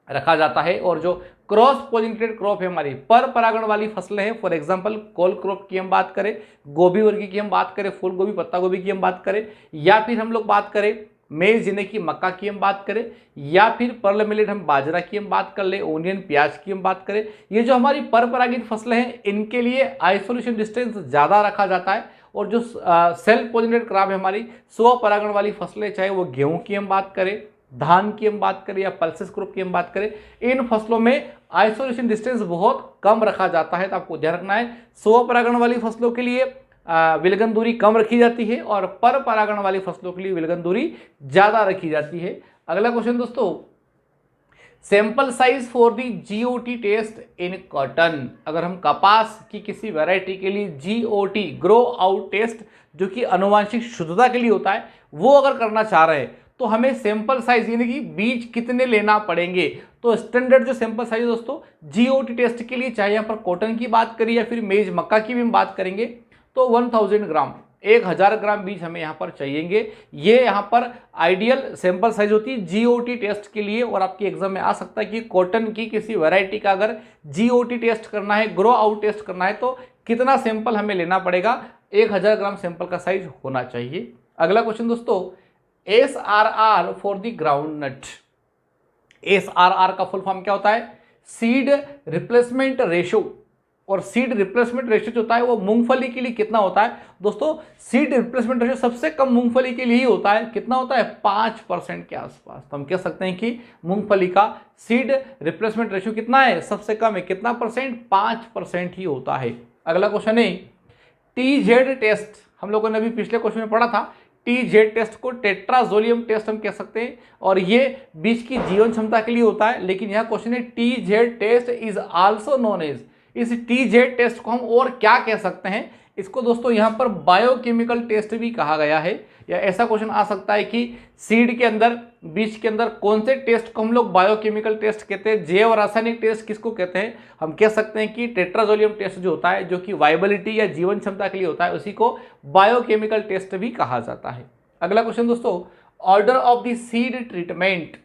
रखा जाता है। और जो क्रॉस पोलिनेटेड क्रॉप है हमारी, पर परागण वाली फसलें हैं। फॉर एग्जांपल कोल क्रॉप की हम बात करें, गोभी वर्गीय की हम बात करें, फूल गोभी पत्ता गोभी की हम बात करें, या फिर हम लोग बात करें मेज जिन्हें की मक्का की हम बात करें, या फिर पर्ल मिलेट हम बाजरा की हम बात कर ले, ओनियन प्याज की हम बात करें, ये जो हमारी पर परागित फसलें हैं इनके लिए आइसोलेशन डिस्टेंस ज़्यादा रखा जाता है। और जो सेल्फ पोलिनेटेड क्रॉप है हमारी स्व परागण वाली फसलें, चाहे वो गेहूं की हम बात करें, धान की हम बात करें या पल्सेस क्रॉप की हम बात करें, इन फसलों में आइसोलेशन डिस्टेंस बहुत कम रखा जाता है। तो आपको ध्यान रखना है स्व परागण वाली फसलों के लिए विलगन दूरी कम रखी जाती है और पर परागण वाली फसलों के लिए विलगन दूरी ज़्यादा रखी जाती है। अगला क्वेश्चन दोस्तों, sample size for the GOT test in cotton. अगर हम कपास की किसी वैरायटी के लिए जीओटी ग्रो आउट टेस्ट जो कि अनुवांशिक शुद्धता के लिए होता है वो अगर करना चाह रहे हैं तो हमें सैंपल साइज यानी कि बीज कितने लेना पड़ेंगे। तो स्टैंडर्ड जो सैंपल साइज है दोस्तों जीओटी टेस्ट के लिए, चाहे यहाँ पर कॉटन की बात करें या फिर मेज मक्का की भी हम बात करेंगे, तो 1000 ग्राम 1000 ग्राम बीज हमें यहाँ पर चाहिएंगे। ये यहाँ पर आइडियल सैंपल साइज होती है जीओटी टेस्ट के लिए। और आपकी एग्जाम में आ सकता है कि कॉटन की किसी वैरायटी का अगर जीओटी टेस्ट करना है, ग्रो आउट टेस्ट करना है, तो कितना सैंपल हमें लेना पड़ेगा, 1000 ग्राम सैंपल का साइज होना चाहिए। अगला क्वेश्चन दोस्तों, SRR for the groundnut. SRR का फुल फॉर्म क्या होता है, सीड रिप्लेसमेंट रेशो। और सीड रिप्लेसमेंट रेशियो जो होता है वो मूंगफली के लिए कितना होता है दोस्तों, सीड रिप्लेसमेंट रेशियो सबसे कम मूंगफली के लिए ही होता है। कितना होता है, 5% के आसपास। तो हम कह सकते हैं कि मूंगफली का सीड रिप्लेसमेंट रेशियो कितना है, सबसे कम है। कितना परसेंट, 5% ही होता है। अगला क्वेश्चन है TZ टेस्ट। हम लोगों ने अभी पिछले क्वेश्चन में पढ़ा था TZ टेस्ट को टेट्राजोलियम टेस्ट हम कह सकते हैं और ये बीज की जीवन क्षमता के लिए होता है। लेकिन यहाँ क्वेश्चन है TZ test is also known as, इस TZ टेस्ट को हम और क्या कह सकते हैं, इसको दोस्तों यहाँ पर बायोकेमिकल टेस्ट भी कहा गया है। या ऐसा क्वेश्चन आ सकता है कि सीड के अंदर, बीज के अंदर कौन से टेस्ट को हम लोग बायोकेमिकल टेस्ट कहते हैं, जैव रासायनिक टेस्ट किसको कहते हैं। हम कह सकते हैं कि टेट्राजोलियम टेस्ट जो होता है, जो कि वाइबिलिटी या जीवन क्षमता के लिए होता है, उसी को बायोकेमिकल टेस्ट भी कहा जाता है। अगला क्वेश्चन दोस्तों, order of the seed treatment.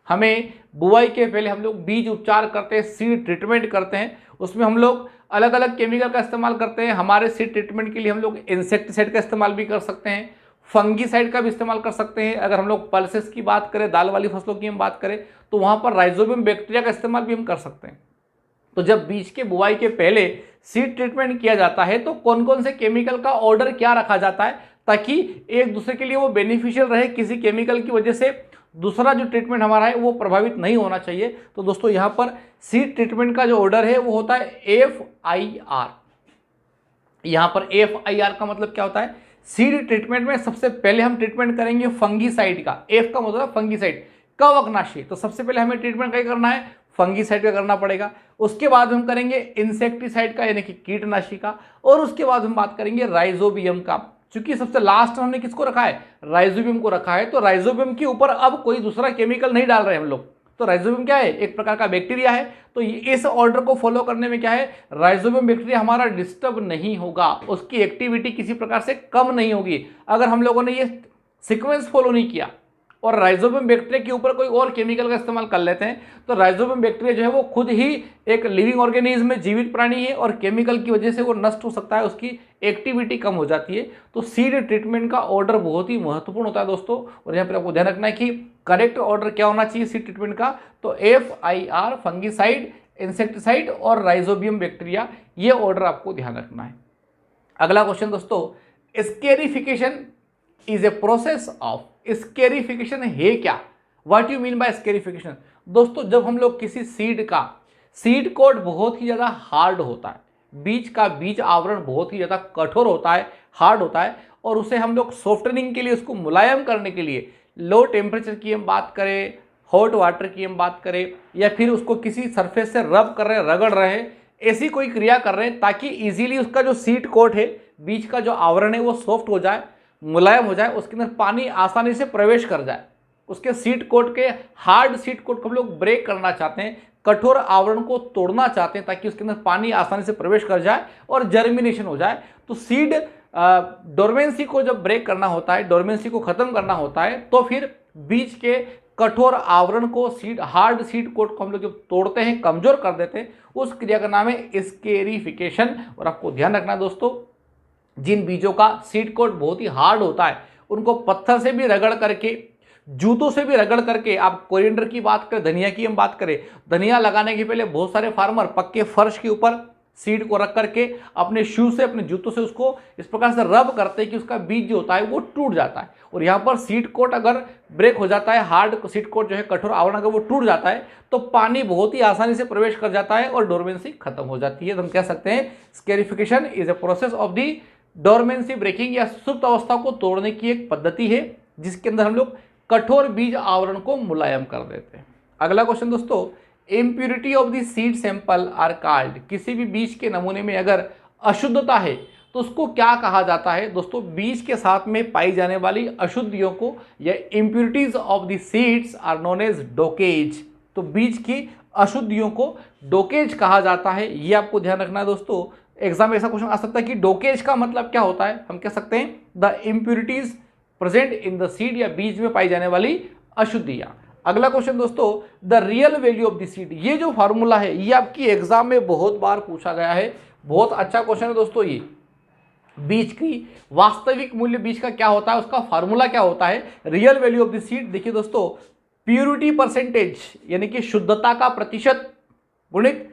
हमें बुआई के पहले हम लोग बीज उपचार करते हैं, सीड ट्रीटमेंट करते हैं, उसमें हम लोग अलग अलग केमिकल का इस्तेमाल करते हैं। हमारे सीड ट्रीटमेंट के लिए हम लोग इंसेक्टिसाइड का इस्तेमाल भी कर सकते हैं, फंगीसाइड का भी इस्तेमाल कर सकते हैं। अगर हम लोग पल्सेस की बात करें, दाल वाली फसलों की हम बात करें, तो वहाँ पर राइजोबियम बैक्टीरिया का इस्तेमाल भी हम कर सकते हैं। तो जब बीज के बुआई के पहले सीड ट्रीटमेंट किया जाता है तो कौन कौन से केमिकल का ऑर्डर क्या रखा जाता है, ताकि एक दूसरे के लिए वो बेनिफिशियल रहे, किसी केमिकल की वजह से दूसरा जो ट्रीटमेंट हमारा है वो प्रभावित नहीं होना चाहिए। तो दोस्तों यहाँ पर सीड ट्रीटमेंट का जो ऑर्डर है वो होता है FIR। यहाँ पर FIR का मतलब क्या होता है, सीड ट्रीटमेंट में सबसे पहले हम ट्रीटमेंट करेंगे फंगीसाइड का। F का मतलब फंगीसाइड, कवकनाशी। तो सबसे पहले हमें ट्रीटमेंट क्या करना है, फंगीसाइड का करना पड़ेगा। उसके बाद हम करेंगे इंसेक्टिसाइड का यानी कि कीटनाशी का, और उसके बाद हम बात करेंगे राइजोबियम का। चूंकि सबसे लास्ट में हमने किसको रखा है, राइजोबियम को रखा है, तो राइजोबियम के ऊपर अब कोई दूसरा केमिकल नहीं डाल रहे हम लोग। तो राइजोबियम क्या है, एक प्रकार का बैक्टीरिया है। तो इस ऑर्डर को फॉलो करने में क्या है, राइजोबियम बैक्टीरिया हमारा डिस्टर्ब नहीं होगा, उसकी एक्टिविटी किसी प्रकार से कम नहीं होगी। अगर हम लोगों ने ये सीक्वेंस फॉलो नहीं किया और राइजोबियम बैक्टीरिया के ऊपर कोई और केमिकल का इस्तेमाल कर लेते हैं, तो राइजोबियम बैक्टीरिया जो है वो खुद ही एक लिविंग ऑर्गेनिज्म में, जीवित प्राणी है, और केमिकल की वजह से वो नष्ट हो सकता है, उसकी एक्टिविटी कम हो जाती है। तो सीड ट्रीटमेंट का ऑर्डर बहुत ही महत्वपूर्ण होता है दोस्तों। और यहाँ पर आपको ध्यान रखना है कि करेक्ट ऑर्डर क्या होना चाहिए सीड ट्रीटमेंट का, तो FIR फंगीसाइड, इंसेक्टिसाइड और राइजोबियम बैक्टीरिया, ये ऑर्डर आपको ध्यान रखना है। अगला क्वेश्चन दोस्तों, स्केरिफिकेशन इज ए प्रोसेस ऑफ। स्केरिफिकेशन है क्या, व्हाट यू मीन बाय स्केरिफिकेशन। दोस्तों जब हम लोग किसी सीड का, सीड कोड बहुत ही ज़्यादा हार्ड होता है, बीज का बीज आवरण बहुत ही ज़्यादा कठोर होता है, हार्ड होता है, और उसे हम लोग सॉफ्टनिंग के लिए, उसको मुलायम करने के लिए लो टेम्परेचर की हम बात करें, हॉट वाटर की हम बात करें, या फिर उसको किसी सरफेस से रब कर रहे हैं, रगड़ रहे हैं, ऐसी कोई क्रिया कर रहे हैं ताकि इजीली उसका जो सीड कोट है, बीज का जो आवरण है वो सॉफ्ट हो जाए, मुलायम हो जाए, उसके अंदर पानी आसानी से प्रवेश कर जाए। उसके सीड कोट के, हार्ड सीड कोट को हम लोग ब्रेक करना चाहते हैं, कठोर आवरण को तोड़ना चाहते हैं ताकि उसके अंदर पानी आसानी से प्रवेश कर जाए और जर्मिनेशन हो जाए। तो सीड डोरमेंसी को जब ब्रेक करना होता है, डोरमेंसी को खत्म करना होता है, तो फिर बीज के कठोर आवरण को सीड हार्ड सीड कोट को हम लोग जब तोड़ते हैं, कमजोर कर देते हैं, उस क्रिया का नाम है स्केरिफिकेशन। और आपको ध्यान रखना दोस्तों, जिन बीजों का सीड कोट बहुत ही हार्ड होता है उनको पत्थर से भी रगड़ करके, जूतों से भी रगड़ करके, आप कोरिएंडर की बात करें, धनिया की हम बात करें, धनिया लगाने के पहले बहुत सारे फार्मर पक्के फर्श के ऊपर सीड को रख करके अपने शू से, अपने जूतों से उसको इस प्रकार से रब करते हैं कि उसका बीज जो होता है वो टूट जाता है। और यहाँ पर सीड कोट अगर ब्रेक हो जाता है, हार्ड सीड कोट जो है कठोर आवरण अगर वो टूट जाता है तो पानी बहुत ही आसानी से प्रवेश कर जाता है और डोरमेंसी खत्म हो जाती है। तो हम कह सकते हैं scarification is a process of the dormancy breaking, या सुप्त अवस्था को तोड़ने की एक पद्धति है जिसके अंदर हम लोग कठोर बीज आवरण को मुलायम कर देते हैं। अगला क्वेश्चन दोस्तों, impurity of the seed sample are called, किसी भी बीज के नमूने में अगर अशुद्धता है तो उसको क्या कहा जाता है दोस्तों? बीज के साथ में पाई जाने वाली अशुद्धियों को या impurities of the seeds are known as dockage. तो बीज की अशुद्धियों को डोकेज कहा जाता है, ये आपको ध्यान रखना है दोस्तों। एग्जाम में ऐसा क्वेश्चन आ सकता है कि डोकेज का मतलब क्या होता है? हम कह सकते हैं the impurities present in the seed, या बीज में पाई जाने वाली अशुद्धियां। अगला क्वेश्चन दोस्तों, the real value of the seed, ये जो फार्मूला है ये आपकी एग्जाम में बहुत बार पूछा गया है, बहुत अच्छा क्वेश्चन है दोस्तों। ये बीज की वास्तविक मूल्य बीज का क्या होता है, उसका फार्मूला क्या होता है? Real value of the seed, देखिए दोस्तों, प्योरिटी परसेंटेज यानी कि शुद्धता का प्रतिशत गुणित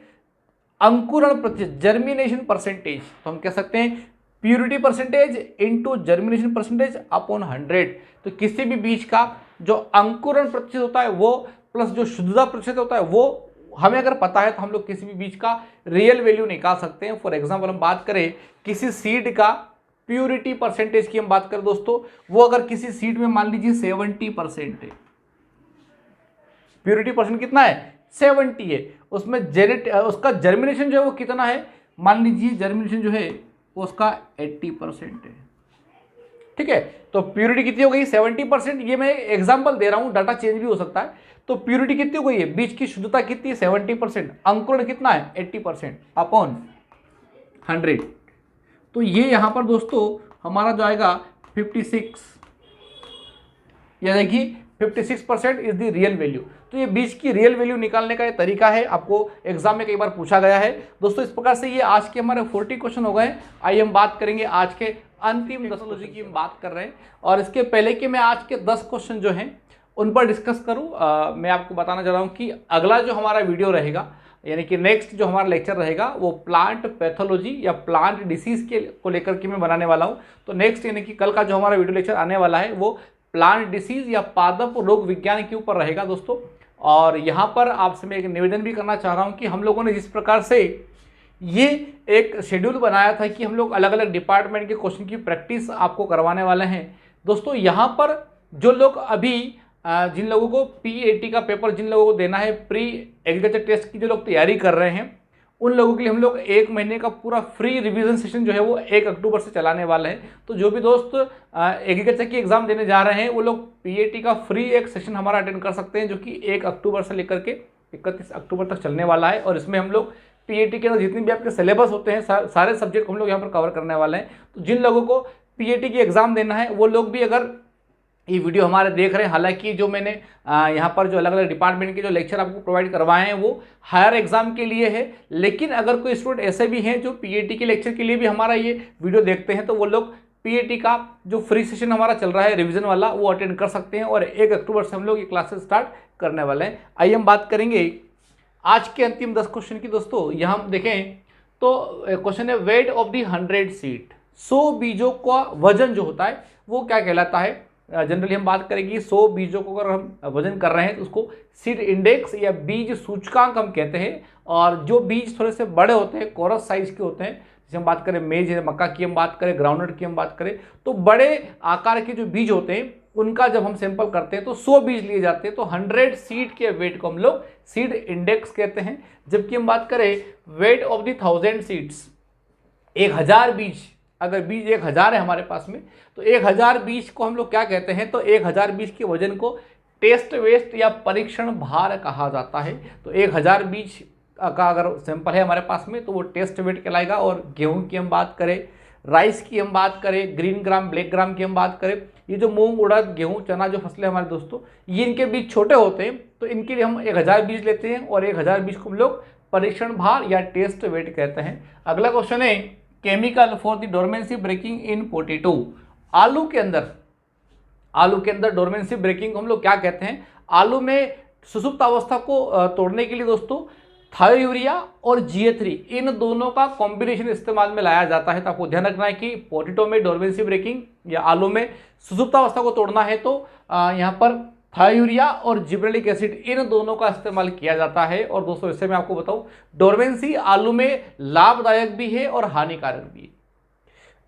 अंकुरण प्रतिशत, जर्मिनेशन परसेंटेज। तो हम कह सकते हैं purity percentage into germination percentage upon 100। तो किसी भी बीज का जो अंकुरण प्रतिशत होता है वो प्लस जो शुद्धता प्रतिशत होता है वो हमें अगर पता है तो हम लोग किसी भी बीज का रियल वैल्यू निकाल सकते हैं। फॉर एग्जांपल हम बात करें किसी सीड का प्योरिटी परसेंटेज की हम बात करें दोस्तों, वो अगर किसी सीड में मान लीजिए 70% है, प्योरिटी परसेंट कितना है? 70 है, उसमें उसका जर्मिनेशन जो है वो कितना है? मान लीजिए जर्मिनेशन जो है वो उसका 80% है, ठीक है। तो प्योरिटी कितनी हो गई? 70%। ये मैं एग्जांपल दे रहा हूं, डाटा चेंज भी हो सकता है। तो प्योरिटी कितनी हो गई है? बीज की शुद्धता कितनी है? 70%। अंकुरण कितना है? 80% अपॉन 100। तो ये यहां पर दोस्तों हमारा जो आएगा 56, या देखिए 56% इज द रियल वैल्यू। तो ये बीज की रियल वैल्यू निकालने का ये तरीका है, आपको एग्जाम में कई बार पूछा गया है दोस्तों। इस प्रकार से ये आज के हमारे 40 क्वेश्चन हो गए। आइए हम बात करेंगे आज के अंतिम टेक्नोलॉजी की हम बात कर रहे हैं, और इसके पहले कि मैं आज के 10 क्वेश्चन जो हैं उन पर डिस्कस करूं, मैं आपको बताना चाह रहा हूं कि अगला जो हमारा वीडियो रहेगा, यानी कि नेक्स्ट जो हमारा लेक्चर रहेगा वो प्लांट पैथोलॉजी या प्लांट डिसीज के को लेकर के मैं बनाने वाला हूं। तो नेक्स्ट यानी कि कल का जो हमारा वीडियो लेक्चर आने वाला है वो प्लांट डिसीज या पादप रोग विज्ञान के ऊपर रहेगा दोस्तों। और यहाँ पर आपसे मैं एक निवेदन भी करना चाह रहा हूँ कि हम लोगों ने जिस प्रकार से ये एक शेड्यूल बनाया था कि हम लोग अलग अलग डिपार्टमेंट के क्वेश्चन की प्रैक्टिस आपको करवाने वाले हैं दोस्तों। यहाँ पर जो लोग अभी जिन लोगों को PAT का पेपर जिन लोगों को देना है, प्री एग्रीकल्चर टेस्ट की जो लोग तैयारी कर रहे हैं, उन लोगों के लिए हम लोग 1 महीने का पूरा फ्री रिवीजन सेशन जो है वो 1 अक्टूबर से चलाने वाले हैं। तो जो भी दोस्त एग्रीकल्चर की एग्जाम देने जा रहे हैं वो लोग PAT का फ्री एक सेशन हमारा अटेंड कर सकते हैं, जो कि 1 अक्टूबर से लेकर के 31 अक्टूबर तक चलने वाला है। और इसमें हम लोग PAT के अंदर जितने भी आपके सिलेबस होते हैं सारे सब्जेक्ट हम लोग यहाँ पर कवर करने वाले हैं। तो जिन लोगों को PAT की एग्जाम देना है वो लोग भी अगर ये वीडियो हमारे देख रहे हैं, हालांकि जो मैंने यहाँ पर जो अलग अलग डिपार्टमेंट के जो लेक्चर आपको प्रोवाइड करवाए हैं वो हायर एग्जाम के लिए है, लेकिन अगर कोई स्टूडेंट ऐसे भी हैं जो PAT के लेक्चर के लिए भी हमारा ये वीडियो देखते हैं तो वो लोग PAT का जो फ्री सेशन हमारा चल रहा है रिवीजन वाला वो अटेंड कर सकते हैं। और 1 अक्टूबर से हम लोग ये क्लासेस स्टार्ट करने वाले हैं। आइए हम बात करेंगे आज के अंतिम 10 क्वेश्चन की दोस्तों। यहाँ हम देखें तो क्वेश्चन है वेट ऑफ दी 100 सीड, 100 बीजों का वजन जो होता है वो क्या कहलाता है? जनरली हम बात करेंगे 100 बीजों को अगर हम वजन कर रहे हैं तो उसको सीड इंडेक्स या बीज सूचकांक हम कहते हैं। और जो बीज थोड़े से बड़े होते हैं, कोरस साइज के होते हैं, जैसे हम बात करें मेज है, मक्का की हम बात करें, ग्राउंडनट की हम बात करें, तो बड़े आकार के जो बीज होते हैं उनका जब हम सैंपल करते हैं तो 100 बीज लिए जाते हैं। तो 100 सीड के वेट को हम लोग सीड इंडेक्स कहते हैं। जबकि हम बात करें वेट ऑफ द 1000 सीड्स, 1000 बीज, अगर बीज 1000 है हमारे पास में तो 1000 बीज को हम लोग क्या कहते हैं? तो 1000 बीज के वजन को टेस्ट वेस्ट या परीक्षण भार कहा जाता है। तो 1000 बीज का अगर सैंपल है हमारे पास में तो वो टेस्ट वेट कहलाएगा। और गेहूं की हम बात करें, राइस की हम बात करें, ग्रीन ग्राम, ब्लैक ग्राम की हम बात करें, ये जो मूंग, उड़द, गेहूं, चना जो फसलें हमारे दोस्तों, ये इनके बीज छोटे होते हैं, तो इनके लिए हम 1000 बीज लेते हैं और 1000 बीज को हम लोग परीक्षण भार या टेस्ट वेट कहते हैं। अगला क्वेश्चन है chemical for the dormancy breaking in potato. आलू के अंदर डोरमेंसी ब्रेकिंग को हम लोग क्या कहते हैं? आलू में सुसुप्त अवस्था को तोड़ने के लिए दोस्तों थायोयूरिया और GA3 इन दोनों का कॉम्बिनेशन इस्तेमाल में लाया जाता है। तो आपको ध्यान रखना है कि पोटैटो में डोरमेंसी ब्रेकिंग या आलू में सुसुप्त अवस्था को तोड़ना है तो यहाँ पर थायोयूरिया और जिब्रेलिक एसिड इन दोनों का इस्तेमाल किया जाता है। और दोस्तों इससे मैं आपको बताऊं, डोरमेंसी आलू में लाभदायक भी है और हानिकारक भी है।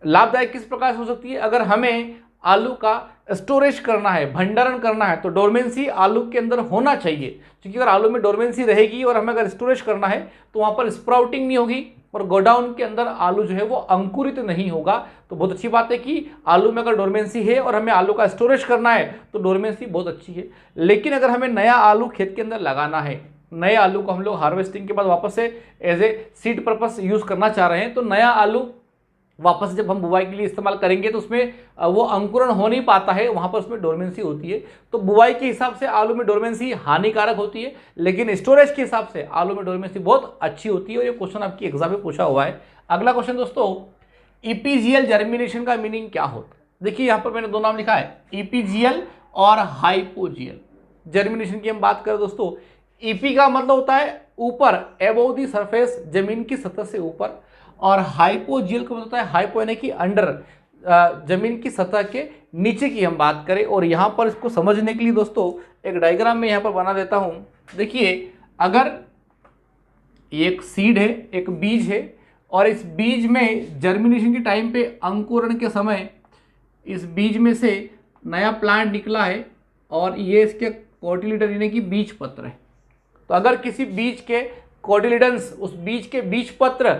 लाभदायक किस प्रकार से हो सकती है? अगर हमें आलू का स्टोरेज करना है, भंडारण करना है, तो डोरमेंसी आलू के अंदर होना चाहिए, क्योंकि अगर आलू में डोरमेंसी रहेगी और हमें अगर स्टोरेज करना है तो वहां पर स्प्राउटिंग नहीं होगी और गोडाउन के अंदर आलू जो है वो अंकुरित नहीं होगा। तो बहुत अच्छी बात है कि आलू में अगर डोरमेंसी है और हमें आलू का स्टोरेज करना है तो डोरमेंसी बहुत अच्छी है। लेकिन अगर हमें नया आलू खेत के अंदर लगाना है, नए आलू को हम लोग हार्वेस्टिंग के बाद वापस से as a seed purpose use करना चाह रहे हैं, तो नया आलू वापस जब हम बुवाई के लिए इस्तेमाल करेंगे तो उसमें वो अंकुरण हो नहीं पाता है, वहाँ पर उसमें डोरमेंसी होती है। तो बुवाई के हिसाब से आलू में डोरमेंसी हानिकारक होती है, लेकिन स्टोरेज के हिसाब से आलू में डोरमेंसी बहुत अच्छी होती है। और ये क्वेश्चन आपकी एग्जाम में पूछा हुआ है। अगला क्वेश्चन दोस्तों, ईपीजीएल जर्मिनेशन का मीनिंग क्या होता है? देखिए यहाँ पर मैंने दो नाम लिखा है, ईपीजीएल और हाइपोजीएल। जर्मिनेशन की हम बात करें दोस्तों, ईपी का मतलब होता है ऊपर, एबोव द सरफेस, जमीन की सतह से ऊपर, और हाइपोजीएल का मतलब होता है हाइपो यानी कि अंडर, जमीन की सतह के नीचे की हम बात करें। और यहाँ पर इसको समझने के लिए दोस्तों एक डायग्राम में यहाँ पर बना देता हूँ। देखिए, अगर एक सीड है, एक बीज है, और इस बीज में जर्मिनेशन के टाइम पे, अंकुरण के समय इस बीज में से नया प्लांट निकला है और ये इसके कोटिलीडन यानी कि बीज पत्र है। तो अगर किसी बीज के कोटिलीडन्स, उस बीज के बीज पत्र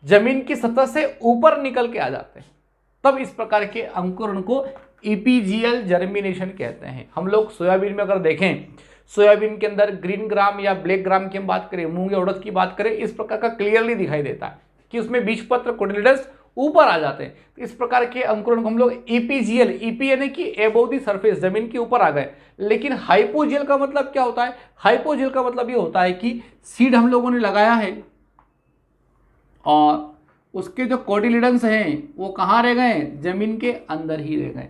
जमीन की सतह से ऊपर निकल के आ जाते हैं, तब इस प्रकार के अंकुरण को ईपीजीएल जर्मिनेशन कहते हैं। हम लोग सोयाबीन में अगर देखें, सोयाबीन के अंदर ग्रीन ग्राम या ब्लैक ग्राम की हम बात करें, मूंग या उड़द की बात करें, इस प्रकार का क्लियरली दिखाई देता है कि उसमें बीज पत्र कोटिलीडन्स ऊपर आ जाते हैं। तो इस प्रकार के अंकुरण को हम लोग ईपीजीएल, ईपी यानी कि एबोव द सरफेस, जमीन के ऊपर आ गए। लेकिन हाइपोजीएल का मतलब क्या होता है? हाइपोजीएल का मतलब ये होता है कि सीड हम लोगों ने लगाया है और उसके जो कोटिलीडन्स हैं वो कहाँ रह गए? जमीन के अंदर ही रह गए।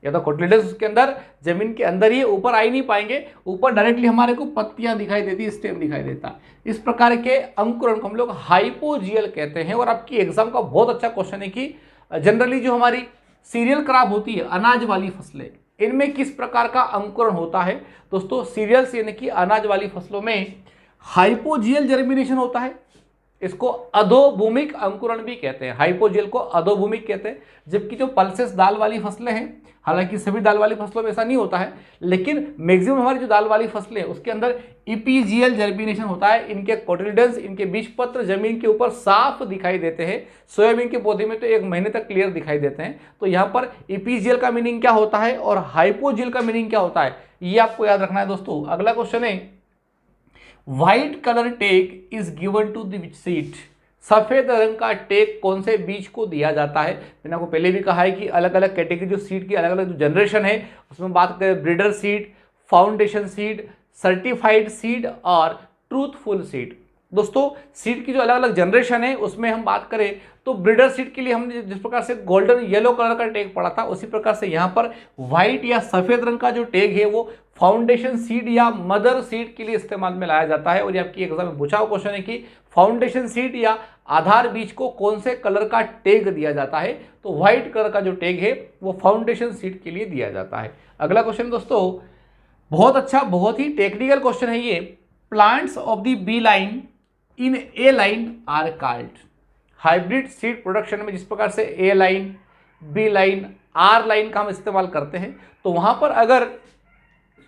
या तो कोटिलीडन्स उसके अंदर, जमीन के अंदर ही, ऊपर आ ही नहीं पाएंगे। ऊपर डायरेक्टली हमारे को पत्तियां दिखाई देती, स्टेम दिखाई देता। इस प्रकार के अंकुरण को हम लोग हाइपोजीएल कहते हैं। और आपकी एग्जाम का बहुत अच्छा क्वेश्चन है कि जनरली जो हमारी सीरियल क्रॉप होती है, अनाज वाली फसलें, इनमें किस प्रकार का अंकुरण होता है? दोस्तों सीरियल्स यानी कि अनाज वाली फसलों में हाइपोजीएल जर्मिनेशन होता है। इसको अधोभूमिक अंकुरण भी कहते हैं। हाइपोजीएल को अधोभूमिक कहते हैं। जबकि जो पल्सेस दाल वाली फसलें हैं, हालांकि सभी दाल वाली फसलों में ऐसा नहीं होता है, लेकिन मैक्सिमम हमारी जो दाल वाली फसलें हैं उसके अंदर ईपीजीएल जर्मिनेशन होता है। इनके कोटिलीडन्स, इनके बीज पत्र जमीन के ऊपर साफ दिखाई देते हैं। सोयाबीन के पौधे में तो 1 महीने तक क्लियर दिखाई देते हैं। तो यहाँ पर ईपीजीएल का मीनिंग क्या होता है और हाइपोजीएल का मीनिंग क्या होता है, ये आपको याद रखना है दोस्तों। अगला क्वेश्चन है, white colour tag is given to the which seed? सफेद रंग का टैग कौन से बीज को दिया जाता है? मैंने आपको पहले भी कहा है कि अलग अलग कैटेगरी जो सीड की अलग अलग जो जनरेशन है उसमें बात करें, breeder seed, foundation seed, certified seed और ट्रूथफुल सीड। दोस्तों सीड की जो अलग अलग जनरेशन है उसमें हम बात करें तो ब्रीडर सीड के लिए हमने जिस प्रकार से गोल्डन येलो कलर का टैग पढ़ा था, उसी प्रकार से यहाँ पर व्हाइट या सफेद रंग का जो टैग है वो फाउंडेशन सीड या मदर सीड के लिए इस्तेमाल में लाया जाता है। और ये आपकी एग्जाम में पूछा हुआ क्वेश्चन है कि फाउंडेशन सीड या आधार बीज को कौन से कलर का टैग दिया जाता है? तो व्हाइट कलर का जो टैग है वो फाउंडेशन सीड के लिए दिया जाता है। अगला क्वेश्चन दोस्तों बहुत अच्छा, बहुत ही टेक्निकल क्वेश्चन है ये। Plants of the B line in A line are called? Hybrid seed production में जिस प्रकार से A line, B line, R line का हम इस्तेमाल करते हैं, तो वहां पर अगर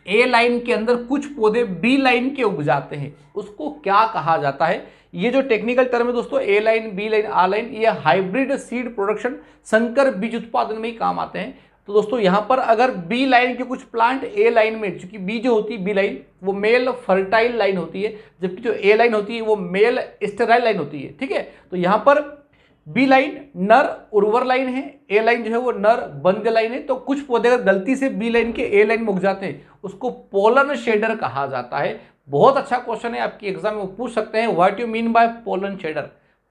ए लाइन के अंदर कुछ पौधे बी लाइन के उग जाते हैं उसको क्या कहा जाता है? ये जो टेक्निकल टर्म है दोस्तों, A line, B line, R line, ये हाइब्रिड सीड प्रोडक्शन, संकर बीज उत्पादन में ही काम आते हैं। तो दोस्तों यहाँ पर अगर बी लाइन के कुछ प्लांट ए लाइन में, चूंकि बी जो होती है बी लाइन वो मेल फर्टाइल लाइन होती है, जबकि जो ए लाइन होती है वो मेल स्टेराइल लाइन होती है, ठीक है। तो यहाँ पर बी लाइन नर उर्वर लाइन है, ए लाइन जो है वो नर बंद लाइन है। तो कुछ पौधे अगर गलती से बी लाइन के ए लाइन में उग जाते हैं उसको पोलन शेडर कहा जाता है। बहुत अच्छा क्वेश्चन है, आपकी एग्जाम में वो पूछ सकते हैं, what you mean by pollen shader.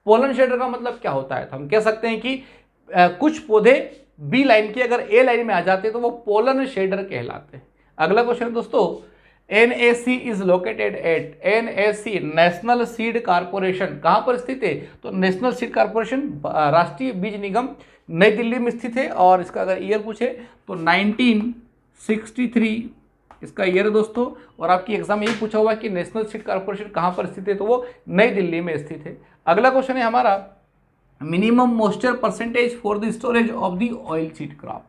Pollen shader का मतलब क्या होता है? तो हम कह सकते हैं कि कुछ पौधे बी लाइन के अगर ए लाइन में आ जाते हैं तो वो पोलन शेडर कहलाते हैं। अगला क्वेश्चन दोस्तों, NAC is located at, NAC national seed corporation कहां पर स्थित है? तो नेशनल सीड कारपोरेशन राष्ट्रीय बीज निगम नई दिल्ली में स्थित है। और इसका अगर ईयर पूछे तो 1963 इसका ईयर है दोस्तों। और आपकी एग्जाम में यही पूछा हुआ है कि नेशनल सीड कारपोरेशन कहां पर स्थित है, तो वो नई दिल्ली में स्थित है। अगला क्वेश्चन है हमारा, minimum moisture percentage for the storage of the oil seed crop.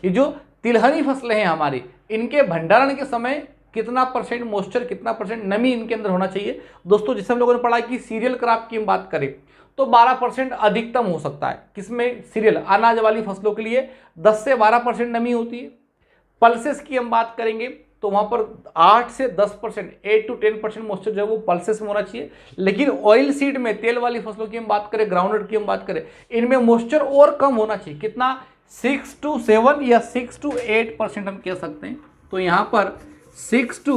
ये जो तिलहनी फसलें हैं हमारी, इनके भंडारण के समय कितना परसेंट मॉइस्चर, कितना परसेंट नमी इनके अंदर होना चाहिए? दोस्तों जैसे हम लोगों ने पढ़ा कि सीरियल क्रॉप की हम बात करें तो 12% अधिकतम हो सकता है। किसमें? सीरियल अनाज वाली फसलों के लिए 10 से 12% नमी होती है। पल्सेस की हम बात करेंगे तो वहां पर 8 से 10%, 8 to 10% मॉइस्चर जो है वो पल्सेस में होना चाहिए। लेकिन ऑयल सीड में, तेल वाली फसलों की हम बात करें, ग्राउंडनट की हम बात करें, इनमें मॉइस्चर और कम होना चाहिए। कितना? 6 to 7 या 6 to 8% हम कह सकते हैं। तो यहाँ पर 6 to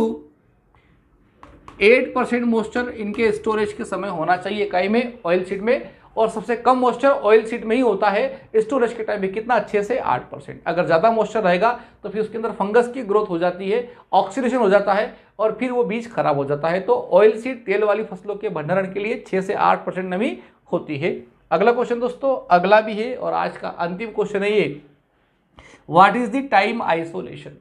8% मॉइस्चर इनके स्टोरेज के समय होना चाहिए इकाई में, ऑयल सीड में। और सबसे कम मॉइस्चर ऑयल सीड में ही होता है स्टोरेज के टाइम में। कितना? 6 से 8%। अगर ज़्यादा मॉइस्चर रहेगा तो फिर उसके अंदर फंगस की ग्रोथ हो जाती है, ऑक्सीडेशन हो जाता है और फिर वो बीज खराब हो जाता है। तो ऑयल सीड, तेल वाली फसलों के भंडारण के लिए 6 से 8% नमी होती है। अगला क्वेश्चन दोस्तों, अगला भी है और आज का अंतिम क्वेश्चन है ये, what is the time isolation.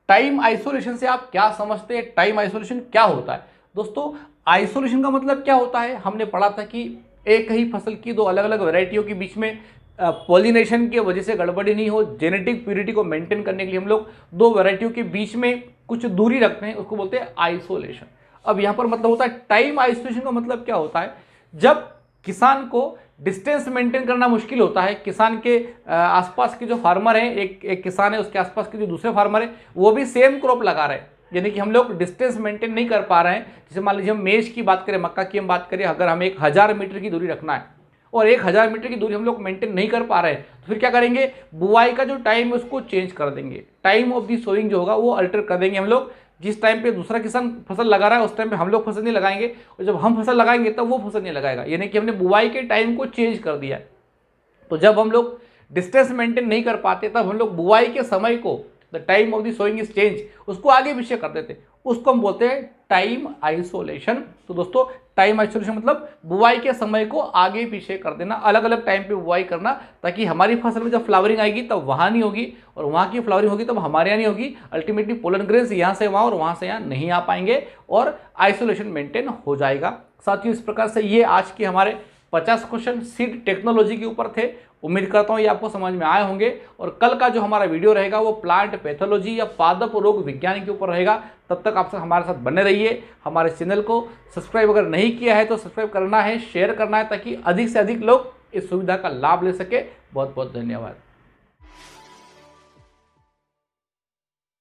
Time isolation से आप क्या समझते हैं? टाइम आइसोलेशन क्या होता है? दोस्तों आइसोलेशन का मतलब क्या होता है? हमने पढ़ा था कि एक ही फसल की दो अलग अलग वैरायटियों के बीच में पॉलिनेशन की वजह से गड़बड़ी नहीं हो, जेनेटिक प्यूरिटी को मेंटेन करने के लिए हम लोग दो वैरायटियों के बीच में कुछ दूरी रखते हैं, उसको बोलते हैं आइसोलेशन। अब यहाँ पर मतलब होता है टाइम आइसोलेशन का मतलब क्या होता है? जब किसान को डिस्टेंस मेंटेन करना मुश्किल होता है, किसान के आसपास के जो फार्मर हैं, एक किसान है उसके आसपास के जो दूसरे फार्मर हैं वो भी सेम क्रॉप लगा रहे हैं, यानी कि हम लोग डिस्टेंस मेंटेन नहीं कर पा रहे हैं। जैसे मान लीजिए हम मेज की बात करें, मक्का की हम बात करें, अगर हमें 1000 मीटर की दूरी रखना है और 1000 मीटर की दूरी हम लोग मेंटेन नहीं कर पा रहे हैं, तो फिर क्या करेंगे? बुआई का जो टाइम है उसको चेंज कर देंगे, टाइम ऑफ दी सोइंग जो होगा वो अल्टर कर देंगे हम लोग। जिस टाइम पे दूसरा किसान फसल लगा रहा है उस टाइम पे हम लोग फसल नहीं लगाएंगे, और जब हम फसल लगाएंगे तब वो फसल नहीं लगाएगा, यानी कि हमने बुआई के टाइम को चेंज कर दिया है। तो जब हम लोग डिस्टेंस मेंटेन नहीं कर पाते तब हम लोग बुआई के समय को, the time of the sowing is change, उसको आगे पीछे कर देते, उसको हम बोलते हैं टाइम आइसोलेशन। तो दोस्तों टाइम आइसोलेशन मतलब बुआई के समय को आगे पीछे कर देना, अलग अलग टाइम पे बुआई करना, ताकि हमारी फसल में जब फ्लावरिंग आएगी तब वहाँ नहीं होगी और वहाँ की फ्लावरिंग होगी तब हमारे यहाँ नहीं होगी। अल्टीमेटली पोलन ग्रेन्स यहाँ से वहाँ और वहाँ से यहाँ नहीं आ पाएंगे और आइसोलेशन मेंटेन हो जाएगा। साथियों इस प्रकार से ये आज के हमारे 50 क्वेश्चन सीड टेक्नोलॉजी के ऊपर थे। उम्मीद करता हूँ ये आपको समझ में आए होंगे। और कल का जो हमारा वीडियो रहेगा वो प्लांट पैथोलॉजी या पादप रोग विज्ञान के ऊपर रहेगा। तब तक आप हमारे साथ बने रहिए। हमारे चैनल को सब्सक्राइब अगर नहीं किया है तो सब्सक्राइब करना है, शेयर करना है, ताकि अधिक से अधिक लोग इस सुविधा का लाभ ले सके। बहुत बहुत धन्यवाद।